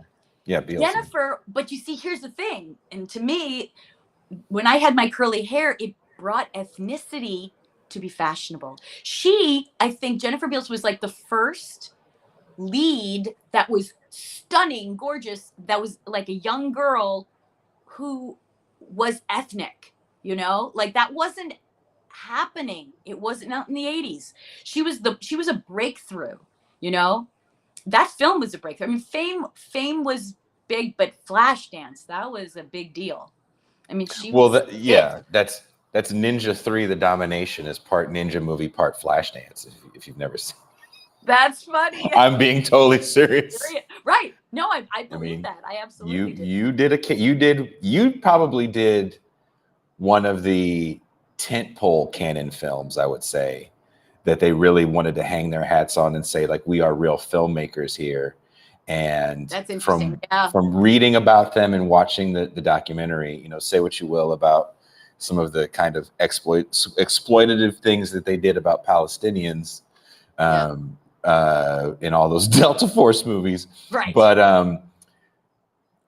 Yeah, Beals. Jennifer, but you see, here's the thing. And to me, when I had my curly hair, it brought ethnicity to be fashionable. I think Jennifer Beals was like the first lead that was stunning, gorgeous, that was like a young girl who was ethnic, like that wasn't happening. It wasn't out in the 80s. She was a breakthrough, that film was a breakthrough. Fame was big, but Flashdance, that was a big deal. That's Ninja 3, The Domination is part Ninja movie, part Flashdance, if you've never seen. That's funny. I'm being totally serious. Right. No, I believe that. I absolutely did. You probably did one of the tentpole canon films, I would say, that they really wanted to hang their hats on and say, like, we are real filmmakers here. And that's interesting. From reading about them and watching the documentary, say what you will about some of the kind of exploitative things that they did about Palestinians. In all those Delta Force movies, right? But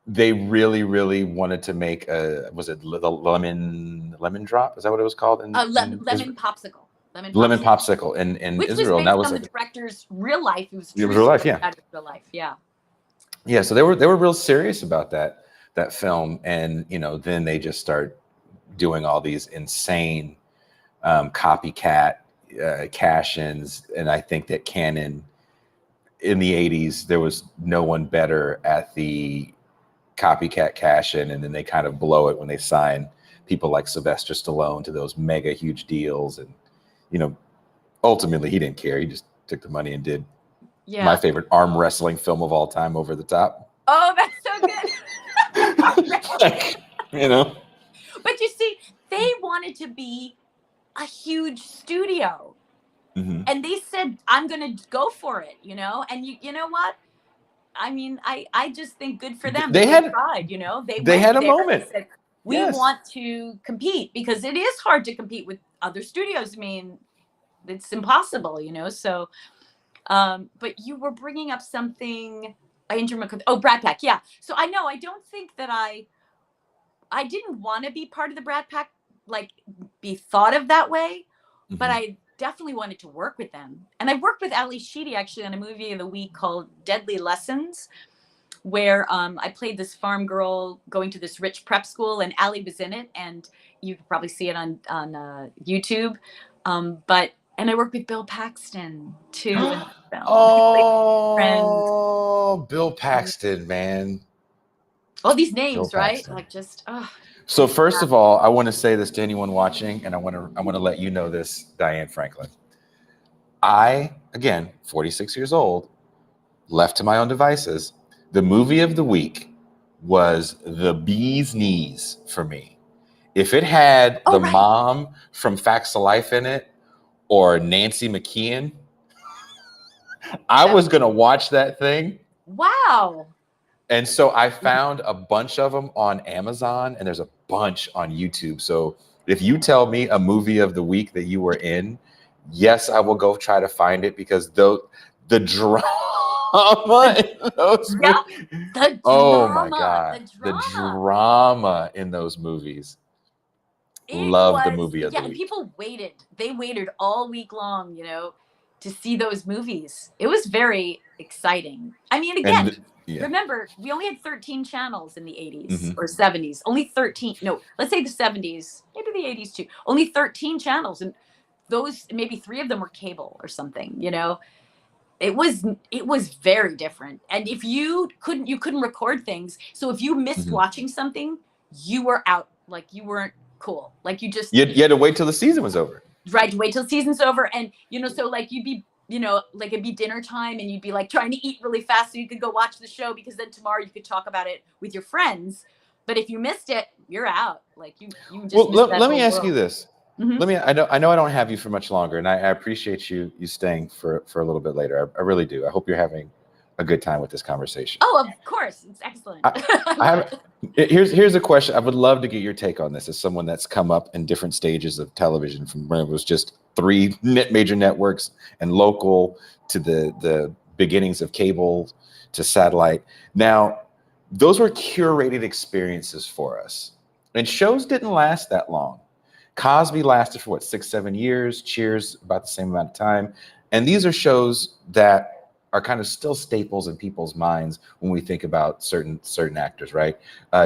they really, really wanted to make was it the lemon drop? Is that what it was called? Lemon popsicle. Lemon popsicle in Which Israel. Was based on the director's real life. It was real life, yeah. Real life, yeah. Yeah, so they were real serious about that film, and then they just start doing all these insane copycat cash-ins, and I think that canon in the 80s, there was no one better at the copycat cash-in, and then they kind of blow it when they sign people like Sylvester Stallone to those mega huge deals, and ultimately he didn't care. He just took the money and did my favorite arm wrestling film of all time, Over the Top. Oh, that's so good. But you see, they wanted to be a huge studio, and they said, I'm gonna go for it, and you know what, I just think good for them. They tried, they had a moment. Said, we want to compete, because it is hard to compete with other studios. It's impossible, so but you were bringing up something. Brat Pack. Yeah. So I don't think that I didn't want to be part of the Brat Pack, like be thought of that way, but I definitely wanted to work with them. And I worked with Ali Sheedy actually on a movie of the week called Deadly Lessons, where I played this farm girl going to this rich prep school, and Ali was in it, and you could probably see it on YouTube. And I worked with Bill Paxton too. In the film. Oh, Bill Paxton, man. All these names, right? Like just. So first of all, I want to say this to anyone watching, and I want to let you know this, Diane Franklin. I, again, 46 years old, left to my own devices, the movie of the week was the bee's knees for me. If it had Oh, the right. mom from Facts of Life in it or Nancy McKeon, I was going to watch that thing. Wow. And so I found a bunch of them on Amazon, and there's a bunch on YouTube. So if you tell me a movie of the week that you were in, yes, I will go try to find it, because the drama in those Yep. movies. The Oh my drama. God. The The drama. drama in those movies. It Love the was, movie of yeah, the and week. people waited. They waited all week long, to see those movies. It was very exciting. I mean, again, Yeah. remember, we only had 13 channels in the 80s Mm-hmm. or 70s. Only 13. No, let's say the 70s, maybe the 80s too. Only 13 channels, and those, maybe 3 of them were cable or something. It was very different. And if you couldn't record things. So if you missed Mm-hmm. watching something, you were out. Like, you weren't cool. Like, you just You had to wait till the season was over. right, wait till the season's over. And so like you'd be, like it'd be dinner time, and you'd be like trying to eat really fast so you could go watch the show, because then tomorrow you could talk about it with your friends. But if you missed it, you're out. Like, you just Well, missed that let me whole ask you world. this. Mhm. I know I don't have you for much longer, and I appreciate you staying for a little bit later. I really do. I hope you're having a good time with this conversation. Oh, of course, it's excellent. I, I I love have it. here's a question. I would love to get your take on this, as someone that's come up in different stages of television, from when it was just 3 major networks and local, to the beginnings of cable to satellite. Now, those were curated experiences for us, and shows didn't last that long. Cosby lasted for what, 6-7 years. Cheers, about the same amount of time. And these are shows that are kind of still staples in people's minds when we think about certain actors, right?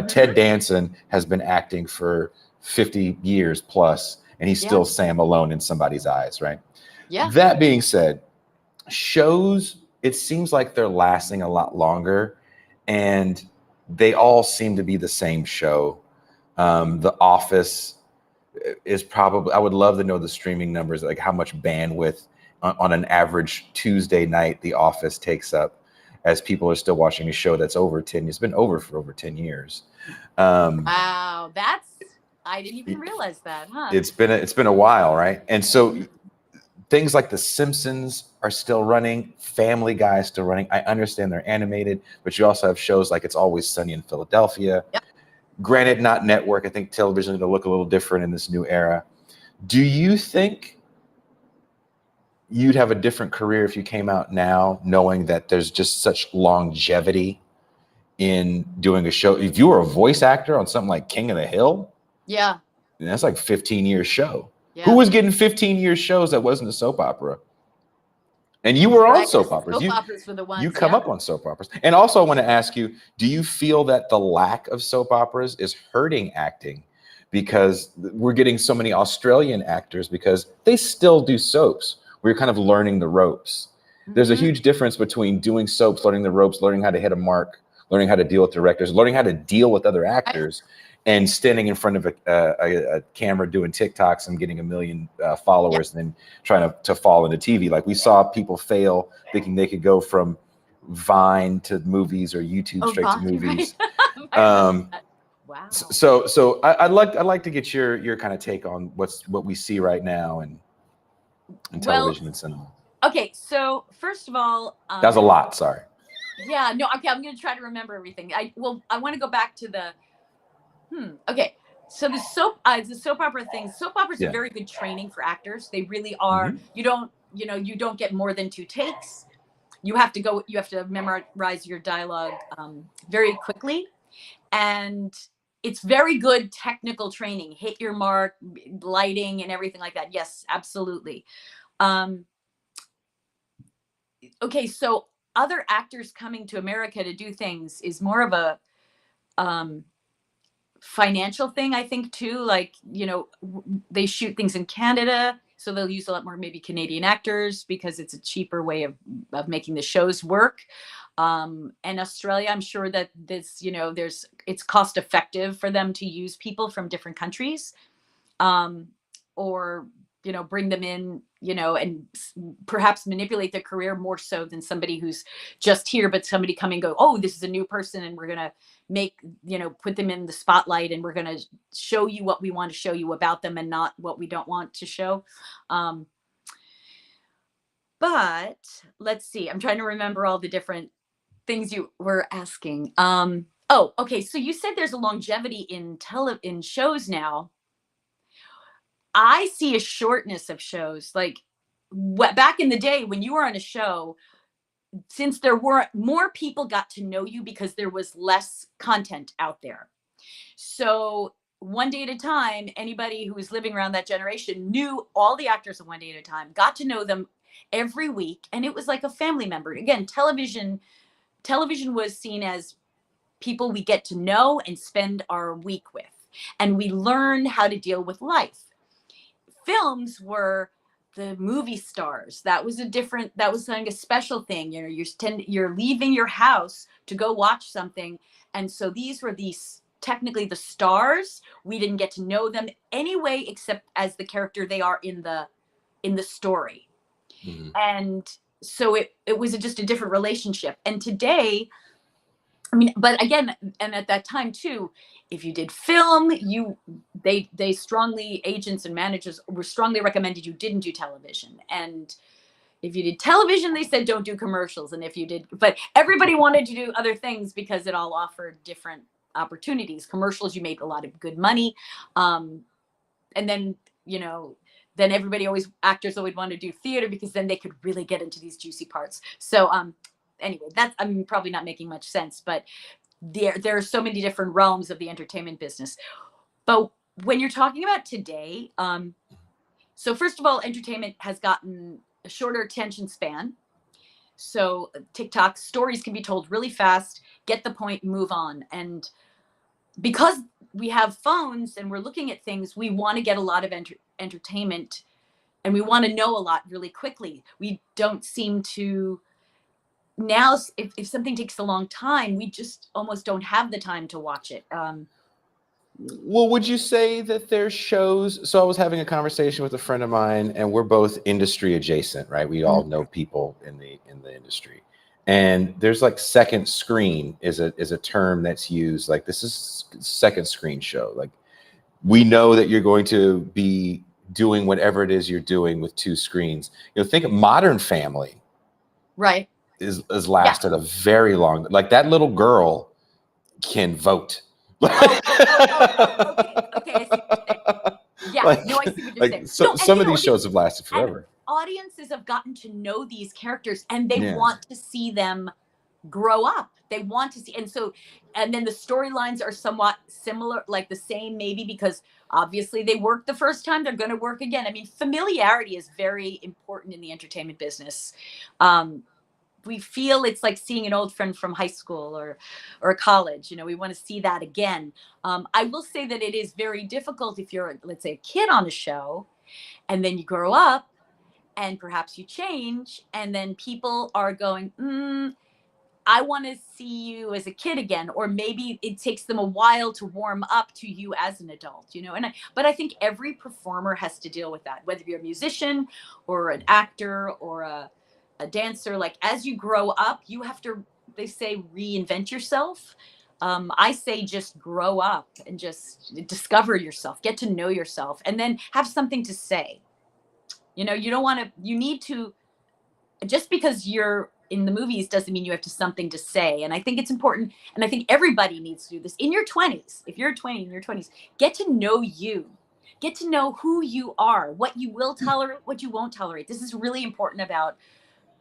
Ted Danson has been acting for 50 years plus, and he's still Sam Malone in somebody's eyes, right? Yeah. That being said, shows, it seems like they're lasting a lot longer, and they all seem to be the same show. The Office is probably, I would love to know the streaming numbers, like how much bandwidth on an average Tuesday night The Office takes up, as people are still watching a show that's over 10. It's been over for over 10 years. Wow, I didn't even realize that, huh? It's been a while, right? And so things like The Simpsons are still running, Family Guy is still running. I understand they're animated, but you also have shows like It's Always Sunny in Philadelphia. Yep. Granted, not network. I think television is going to look a little different in this new era. Do you think you'd have a different career if you came out now, knowing that there's just such longevity in doing a show? If you were a voice actor on something like King of the Hill, Yeah. that's like 15-year show. Yeah. Who was getting 15-year shows that wasn't a soap opera? And you were on soap operas. Soap operas were the ones. You come up on soap operas. And also, I want to ask you, do you feel that the lack of soap operas is hurting acting? Because we're getting so many Australian actors, because they still do soaps. We're kind of learning the ropes. There's a huge difference between doing soaps, learning the ropes, learning how to hit a mark, learning how to deal with directors, learning how to deal with other actors, and standing in front of a camera doing TikToks and getting 1 million followers, and then trying to fall into TV. Like, we saw people fail thinking they could go from Vine to movies, or YouTube straight to movies. Right. Wow. So I'd like to get your kind of take on what we see right now in television and cinema. Okay, so first of all, that was a lot. Sorry. Yeah, no, okay, I'm going to try to remember everything. I want to go back to the okay. So the soap opera thing. Soap operas are very good training for actors. They really are. You don't get more than 2 takes. You have to memorize your dialogue very quickly, and it's very good technical training. Hit your mark, lighting, and everything like that. Yes, absolutely. Okay, so other actors coming to America to do things is more of a financial thing, I think, too. Like, they shoot things in Canada, so they'll use a lot more maybe Canadian actors, because it's a cheaper way of making the shows work. And Australia, I'm sure that this, it's cost effective for them to use people from different countries, or bring them in and perhaps manipulate their career more so than somebody who's just here, but somebody come and go, oh, this is a new person and we're going to put them in the spotlight and we're going to show you what we want to show you about them and not what we don't want to show. But let's see, I'm trying to remember all the different things you were asking. Oh, okay. So you said there's a longevity in shows now. I see a shortness of shows. Like back in the day when you were on a show, since there were more people got to know you because there was less content out there. So One Day at a Time, anybody who was living around that generation knew all the actors of One Day at a Time, got to know them every week. And it was like a family member. Again, television was seen as people we get to know and spend our week with. And we learned how to deal with life. Films were the movie stars. That was like a special thing. You're leaving your house to go watch something. And so these were technically the stars. We didn't get to know them anyway, except as the character they are in the story. Mm-hmm. And so it was just a different relationship. And today, but again, and at that time too, if you did film, they strongly, agents and managers were strongly recommended you didn't do television. And if you did television, they said don't do commercials. And if you did, but everybody wanted to do other things because it all offered different opportunities. Commercials, you made a lot of good money. And then, actors always want to do theater because then they could really get into these juicy parts. So, anyway, I'm probably not making much sense, but there are so many different realms of the entertainment business. But when you're talking about today, so first of all, entertainment has gotten a shorter attention span. So TikTok stories can be told really fast, get the point, move on. And because we have phones and we're looking at things, we want to get a lot of entertainment and we want to know a lot really quickly. We don't seem to... Now, if something takes a long time, we just almost don't have the time to watch it. Well, would you say that there's shows? So I was having a conversation with a friend of mine, and we're both industry adjacent, right? We all know people in the industry, and there's like second screen is a term that's used. Like, this is second screen show. Like, we know that you're going to be doing whatever it is you're doing with two screens. Think of Modern Family, right? Is lasted a very long, like that little girl can vote. Okay. I see what you're saying. Yeah, I see what you're saying. So some of these shows have lasted forever. Audiences have gotten to know these characters and they want to see them grow up. They want to see, and then the storylines are somewhat similar, like the same maybe, because obviously they worked the first time, they're going to work again. Familiarity is very important in the entertainment business. We feel it's like seeing an old friend from high school or college. We want to see that again. I will say that it is very difficult if you're, let's say, a kid on a show, and then you grow up and perhaps you change, and then people are going, I want to see you as a kid again, or maybe it takes them a while to warm up to you as an adult, but I think every performer has to deal with that, whether you're a musician or an actor or a dancer. Like, as you grow up, you have to, they say, reinvent yourself. I say just grow up and just discover yourself, get to know yourself, and then have something to say. You don't want to, you need to, just because you're in the movies doesn't mean you have something to say. And I think it's important. And I think everybody needs to do this in your 20s. If you're 20 in your 20s, get to know you. Get to know who you are, what you will tolerate, what you won't tolerate. This is really important about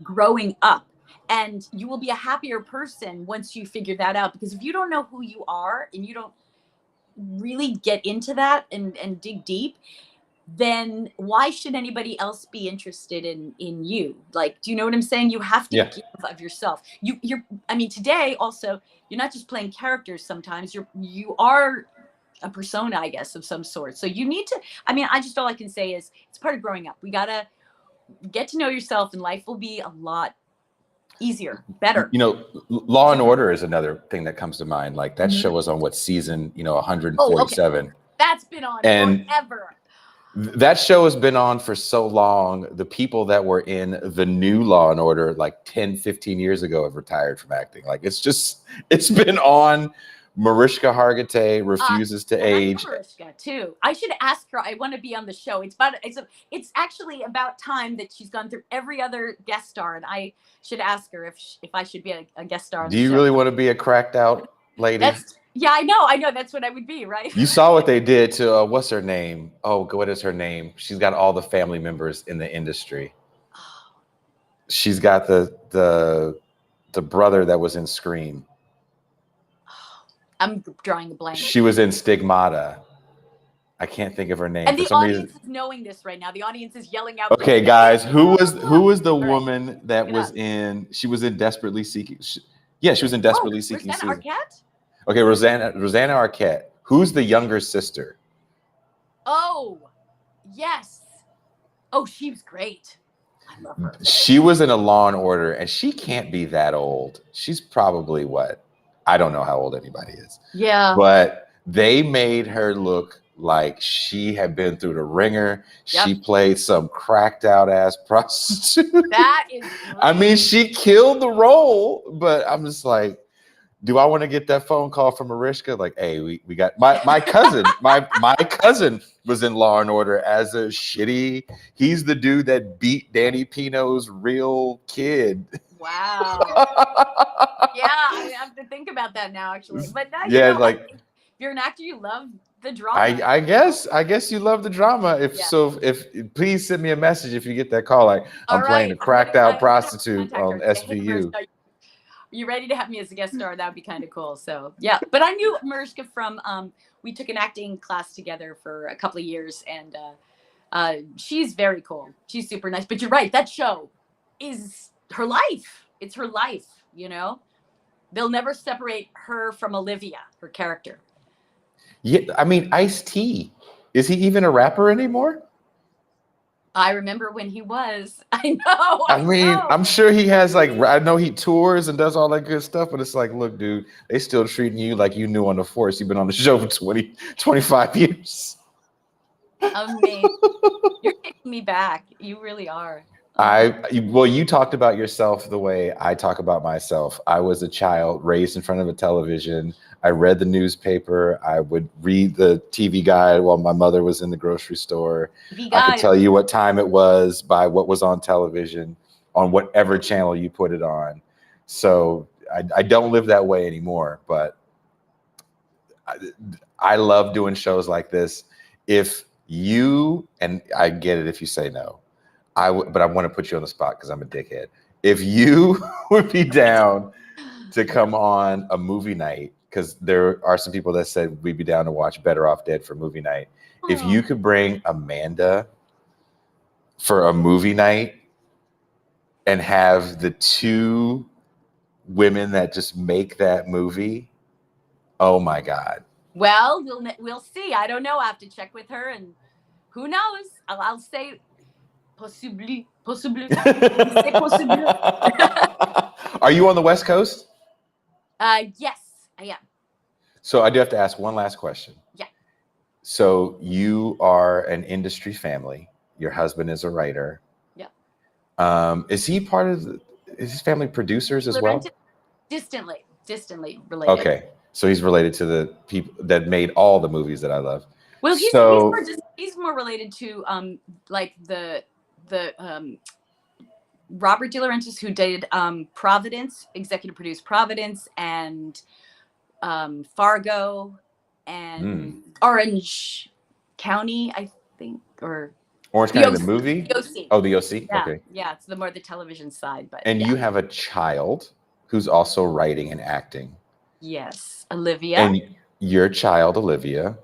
growing up, and you will be a happier person once you figure that out, because if you don't know who you are and you don't really get into that and dig deep, then why should anybody else be interested in you? Like, do you know what I'm saying? You have to give of yourself. Today also, you're not just playing characters. Sometimes you are a persona, I guess, of some sort. So you need to, all I can say is it's part of growing up. We gotta get to know yourself, and life will be a lot easier, better. Law and Order is another thing that comes to mind. Like, that show was on what season? 147. That's been on forever. That show has been on for so long. The people that were in the new Law and Order like 10, 15 years ago have retired from acting. Like it's been on. Mariska Hargitay refuses to And I know age. Mariska too. I should ask her. I want to be on the show. It's actually about time that she's gone through every other guest star, and I should ask her if I should be a guest star on Do the you show. really want to be a cracked out lady? Yeah, I know. That's what I would be, right? You saw what they did to what's her name? Oh, what is her name? She's got all the family members in the industry. She's got the brother that was in Scream. I'm drawing a blank. She was in Stigmata. I can't think of her name. And For the some audience reason. is knowing this right now. The audience is yelling out. Okay, guys, who was the All right. woman that was in? She was in Desperately Seeking. She was in Desperately Seeking Rosanna Susan. Arquette? Okay, Rosanna Arquette. Who's the younger sister? Oh, yes. Oh, she was great. I love her. She was in a Law and Order, and she can't be that old. She's probably what? I don't know how old anybody is. Yeah. But they made her look like she had been through the ringer. Yep. She played some cracked out ass prostitute. That is great. I mean, she killed the role, but I'm just like, do I want to get that phone call from Mariska? Like, hey, we got my cousin. my cousin was in Law and Order as a shitty. He's the dude that beat Danny Pino's real kid. Wow. Yeah, I have to think about that now, actually. But now, Yeah, like if you're an actor, you love the drama. I guess you love the drama. If please send me a message if you get that call. Like, I'm playing a cracked out prostitute on SVU. You ready to have me as a guest star? That would be kind of cool. So yeah, but I knew Mariska from we took an acting class together for a couple of years, and she's very cool. She's super nice. But you're right, that show is her life. It's her life, you know. They'll never separate her from Olivia, her character. Yeah, I mean, Ice-T. Is he even a rapper anymore? I remember when he was. I know. I mean, I'm sure he has I know he tours and does all that good stuff, but it's like, look, dude, they still treating you like you knew on the force. You've been on the show for 25 years. Amazing. You're taking me back. You really are. Well, you talked about yourself the way I talk about myself. I was a child raised in front of a television. I read the newspaper. I would read the TV guide while my mother was in the grocery store. I could tell you what time it was by what was on television on whatever channel you put it on. So I don't live that way anymore, but I love doing shows like this. If you, and I get it if you say no, but I want to put you on the spot because I'm a dickhead. If you would be down to come on a movie night, because there are some people that said we'd be down to watch Better Off Dead for movie night. Aww. If you could bring Amanda for a movie night and have the two women that just make that movie, oh my God. Well, we'll see. I don't know. I have to check with her, and who knows? I'll say possibly. Are you on the West Coast? Yes, I am. So I do have to ask one last question. Yeah. So you are an industry family. Your husband is a writer. Yeah. Is he part of is his family producers as well? Distantly related. Okay. So he's related to the people that made all the movies that I love. Well, he's more related to like the Robert De Laurentiis, who did Providence, executive produced Providence, and Fargo, and Orange County, I think, or Orange County, the movie. The OC. Oh, the OC. Yeah, okay. Yeah, it's the more the television side, but. And you have a child who's also writing and acting. Yes, Olivia. And your child, Olivia,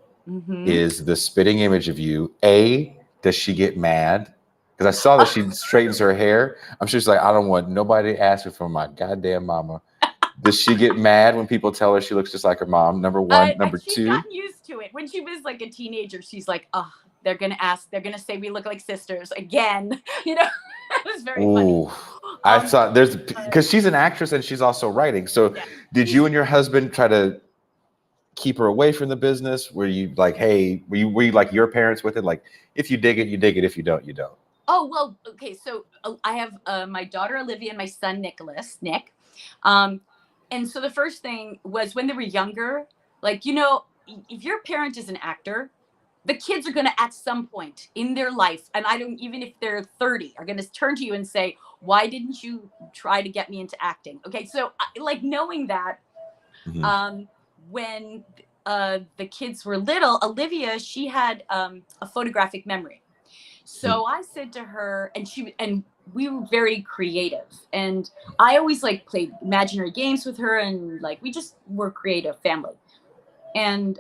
is the spitting image of you. Does she get mad? Because I saw that she straightens her hair. I'm sure she's like, I don't want nobody to ask me for my goddamn mama. Does she get mad when people tell her she looks just like her mom? Number one. Number two. She's gotten used to it. When she was like a teenager, she's like, oh, they're going to say we look like sisters again. You know, it was very funny. I thought because she's an actress and she's also writing. So did you and your husband try to keep her away from the business? Were you like, hey, were you like your parents with it? Like, if you dig it, you dig it. If you don't, you don't. Oh, well, okay. So I have my daughter Olivia and my son Nick. Um, and so the first thing was when they were younger, like, if your parent is an actor, the kids are going to at some point in their life, and I don't, even if they're 30, are going to turn to you and say, why didn't you try to get me into acting? Okay. So like knowing that, Mhm. when the kids were little, Olivia, she had a photographic memory. So I said to her, and we were very creative, and I always like played imaginary games with her, and like we just were creative family. And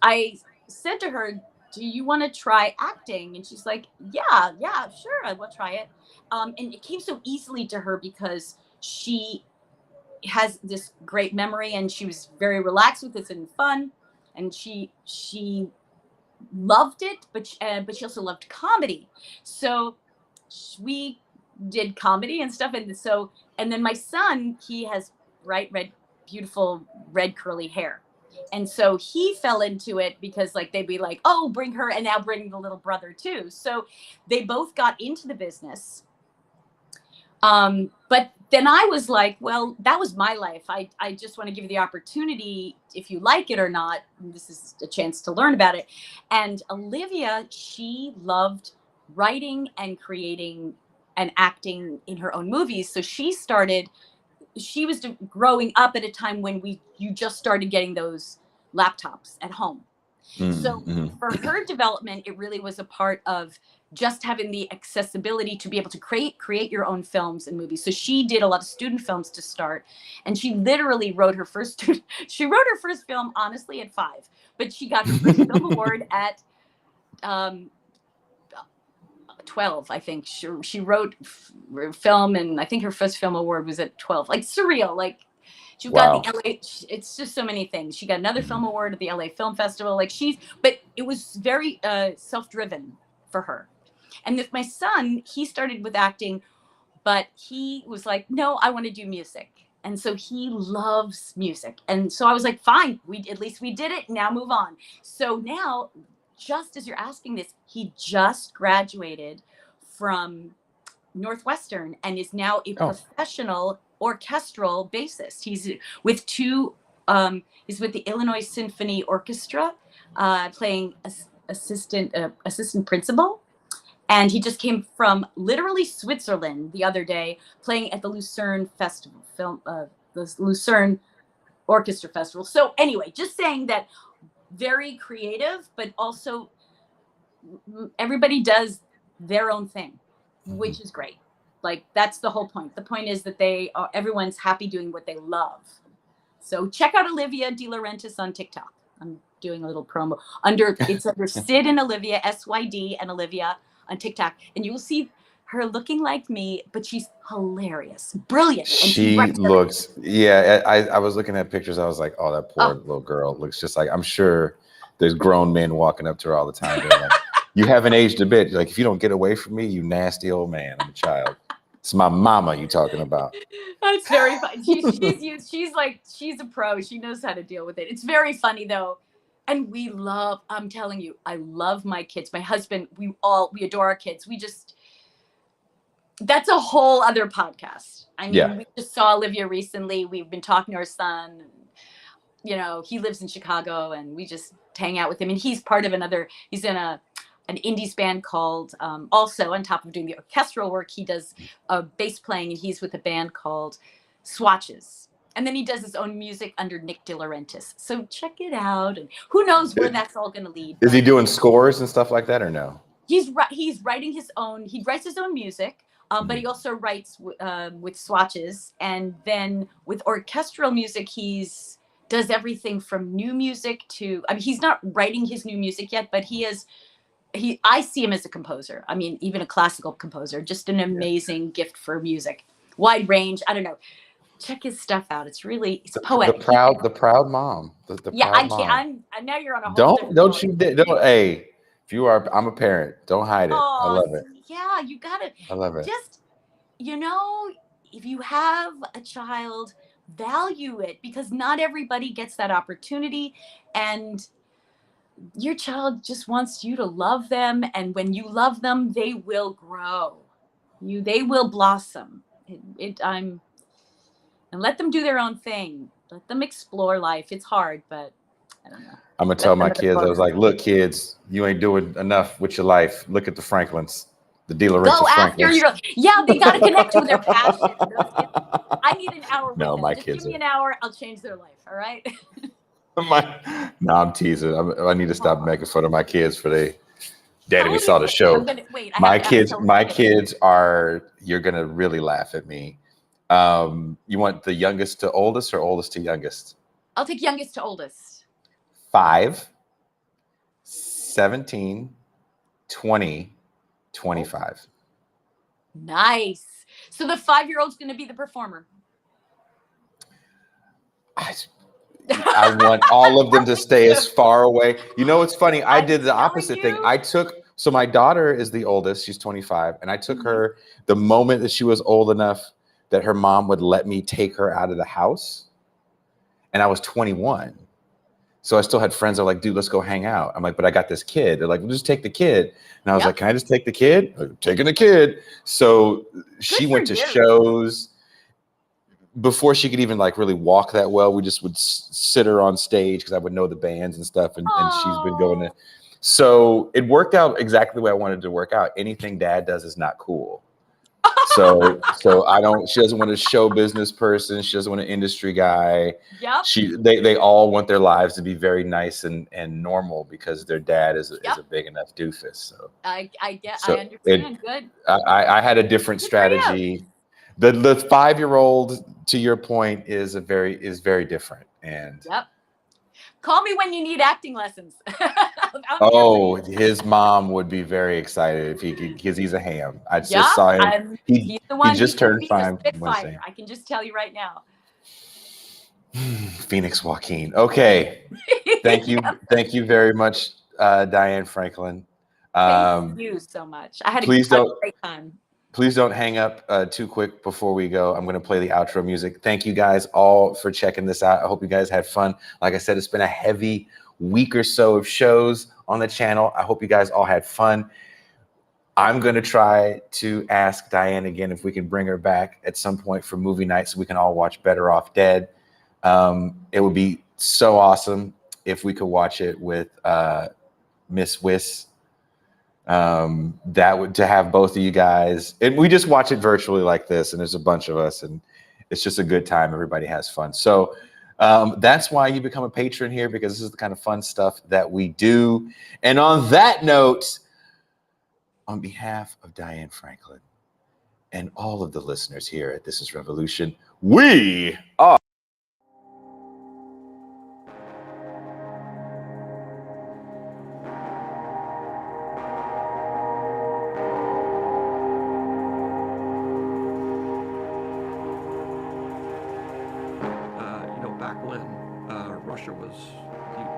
I said to her, "Do you want to try acting?" And she's like, "Yeah, sure, I will try it." And it came so easily to her because she has this great memory, and she was very relaxed with it and fun, and she loved it, but she also loved comedy. So we did comedy and stuff, and then my son, he has bright red, beautiful red curly hair, and so he fell into it because like they'd be like, oh, bring her, and now bring the little brother too. So they both got into the business. But then I was like, well, that was my life. I just want to give you the opportunity, if you like it or not. This is a chance to learn about it. And Olivia, she loved writing and creating and acting in her own movies. So she was growing up at a time when you just started getting those laptops at home. So Mm-hmm. for her development, it really was a part of just having the accessibility to be able to create your own films and movies. So she did a lot of student films to start, and she literally wrote her first she wrote her first film honestly at 5, but she got her first film award at um 12, I think. She wrote film, and I think her first film award was at 12. Like surreal, like she got the Wow. LA. It's just so many things. She got another Mhm. film award at the LA Film Festival. But it was very self-driven for her. And with my son, he started with acting, but he was like, no, I want to do music. And so he loves music. And so I was like, fine, at least we did it. Now move on. So now, just as you're asking this, he just graduated from Northwestern and is now a Oh, professional orchestral bassist. He's with the Illinois Symphony Orchestra, playing assistant principal. And he just came from literally Switzerland the other day, playing at the Lucerne Festival, the Lucerne Orchestra Festival. So anyway, just saying that, very creative, but also everybody does their own thing, mhm. which is great. Like that's the whole point. The point is that everyone's happy doing what they love. So check out Olivia De Laurentiis on TikTok. I'm doing a little promo. It's under Sid and Olivia, SYD and Olivia on TikTok, and you will see her looking like me, but she's hilarious, brilliant, and she She writes everything. looks, yeah. I was looking at pictures. I was like, oh, that poor Oh, little girl looks just like, I'm sure there's grown men walking up to her all the time. They're like, you haven't aged a bit. Like, if you don't get away from me, you nasty old man. I'm a child. It's my mama you talking about. that's very funny. She's a pro. She knows how to deal with it. It's very funny though. And I'm telling you, I love my kids. My husband, we adore our kids. That's a whole other podcast. I Yeah. mean, we just saw Olivia recently. We've been talking to our son. He lives in Chicago, and we just hang out with him. And he's in an indies band called, also on top of doing the orchestral work, he does bass playing, and he's with a band called Swatches. And then he does his own music under Nick De Laurentiis. So check it out. And who knows where that's all going to lead. Is he But doing scores and stuff like that or no? he's writing his own. He writes his own music, but he Mhm. also writes with Swatches, and then with orchestral music, he's does everything from new music to. I mean, he's not writing his new music yet, but he is. I see him as a composer. I mean, even a classical composer. Just an Yeah. amazing gift for music, wide range. I don't know. Check his stuff out. It's The poetic. proud mom. The Yeah, proud I can't. mom. Now you're on a whole different Don't level. you don't, hey, if you are, I'm a parent. Don't hide it. I Oh, love it. yeah, you gotta I love it. just, you know, if you have a child, value it, because not everybody gets that opportunity. And your child just wants you to love them. And when you love them, they will grow. They will blossom. And let them do their own thing. Let them explore life. It's hard, but I don't know. I'm gonna tell my kids, I was like, look, kids, you ain't doing enough with your life. Look at the Franklins, the Go DeLaurentis after Franklins. yeah, they got to connect with their passion. Those kids, I need an hour with No, them. my Just kids give me an hour, I'll change their life. All right. No, I'm teasing. I need to stop making fun of my kids for they. Daddy, How we old saw are the they? show. Wait. I have My to kids, tell my the kids are. You're gonna really laugh at me. You want the youngest to oldest or oldest to youngest? I'll take youngest to oldest. 5, 17, 20, 25. Nice. So the 5-year-old's going to be the performer. I want all of them to stay as far away. You know, it's funny. I did the telling opposite thing. you. So my daughter is the oldest. She's 25. And I took her the moment that she was old enough that her mom would let me take her out of the house. And I was 21. So I still had friends that were like, dude, let's go hang out. I'm like, but I got this kid. They're like, well, just take the kid. And I was like, can I just take the kid? Like, taking the kid. So she went to shows. Before she could even like really walk that well, we just would sit her on stage because I would know the bands and stuff. And she's been going to. So it worked out exactly the way I wanted it to work out. Anything dad does is not cool. So she doesn't want a show business person. She doesn't want an industry guy. Yep. They all want their lives to be very nice and normal because their dad is a big enough doofus. So I understand. Good. I had a different strategy. The 5-year-old, to your point, is very different. And call me when you need acting lessons. His mom would be very excited if he could, because he's a ham. I just saw him. He just turned 5. I can just tell you right now. Phoenix Joaquin. Okay. Thank you. Thank you very much, Diane Franklin. Thank you so much. I had a great time. Please don't hang up too quick before we go. I'm going to play the outro music. Thank you guys all for checking this out. I hope you guys had fun. Like I said, it's been a heavy week or so of shows on the channel. I hope you guys all had fun. I'm going to try to ask Diane again if we can bring her back at some point for movie night so we can all watch Better Off Dead. It would be so awesome if we could watch it with Miss Wiss. That would, to have both of you guys, and we just watch it virtually like this, and there's a bunch of us, and it's just a good time. Everybody has fun. So that's why you become a patron here, because this is the kind of fun stuff that we do. And on that note, on behalf of Diane Franklin and all of the listeners here at This Is Revolution, we are Russia was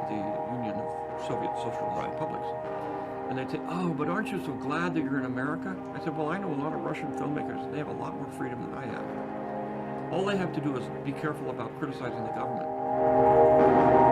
the Union of Soviet Socialist Republics. And they'd say, oh, but aren't you so glad that you're in America? I said, well, I know a lot of Russian filmmakers. They have a lot more freedom than I have. All they have to do is be careful about criticizing the government.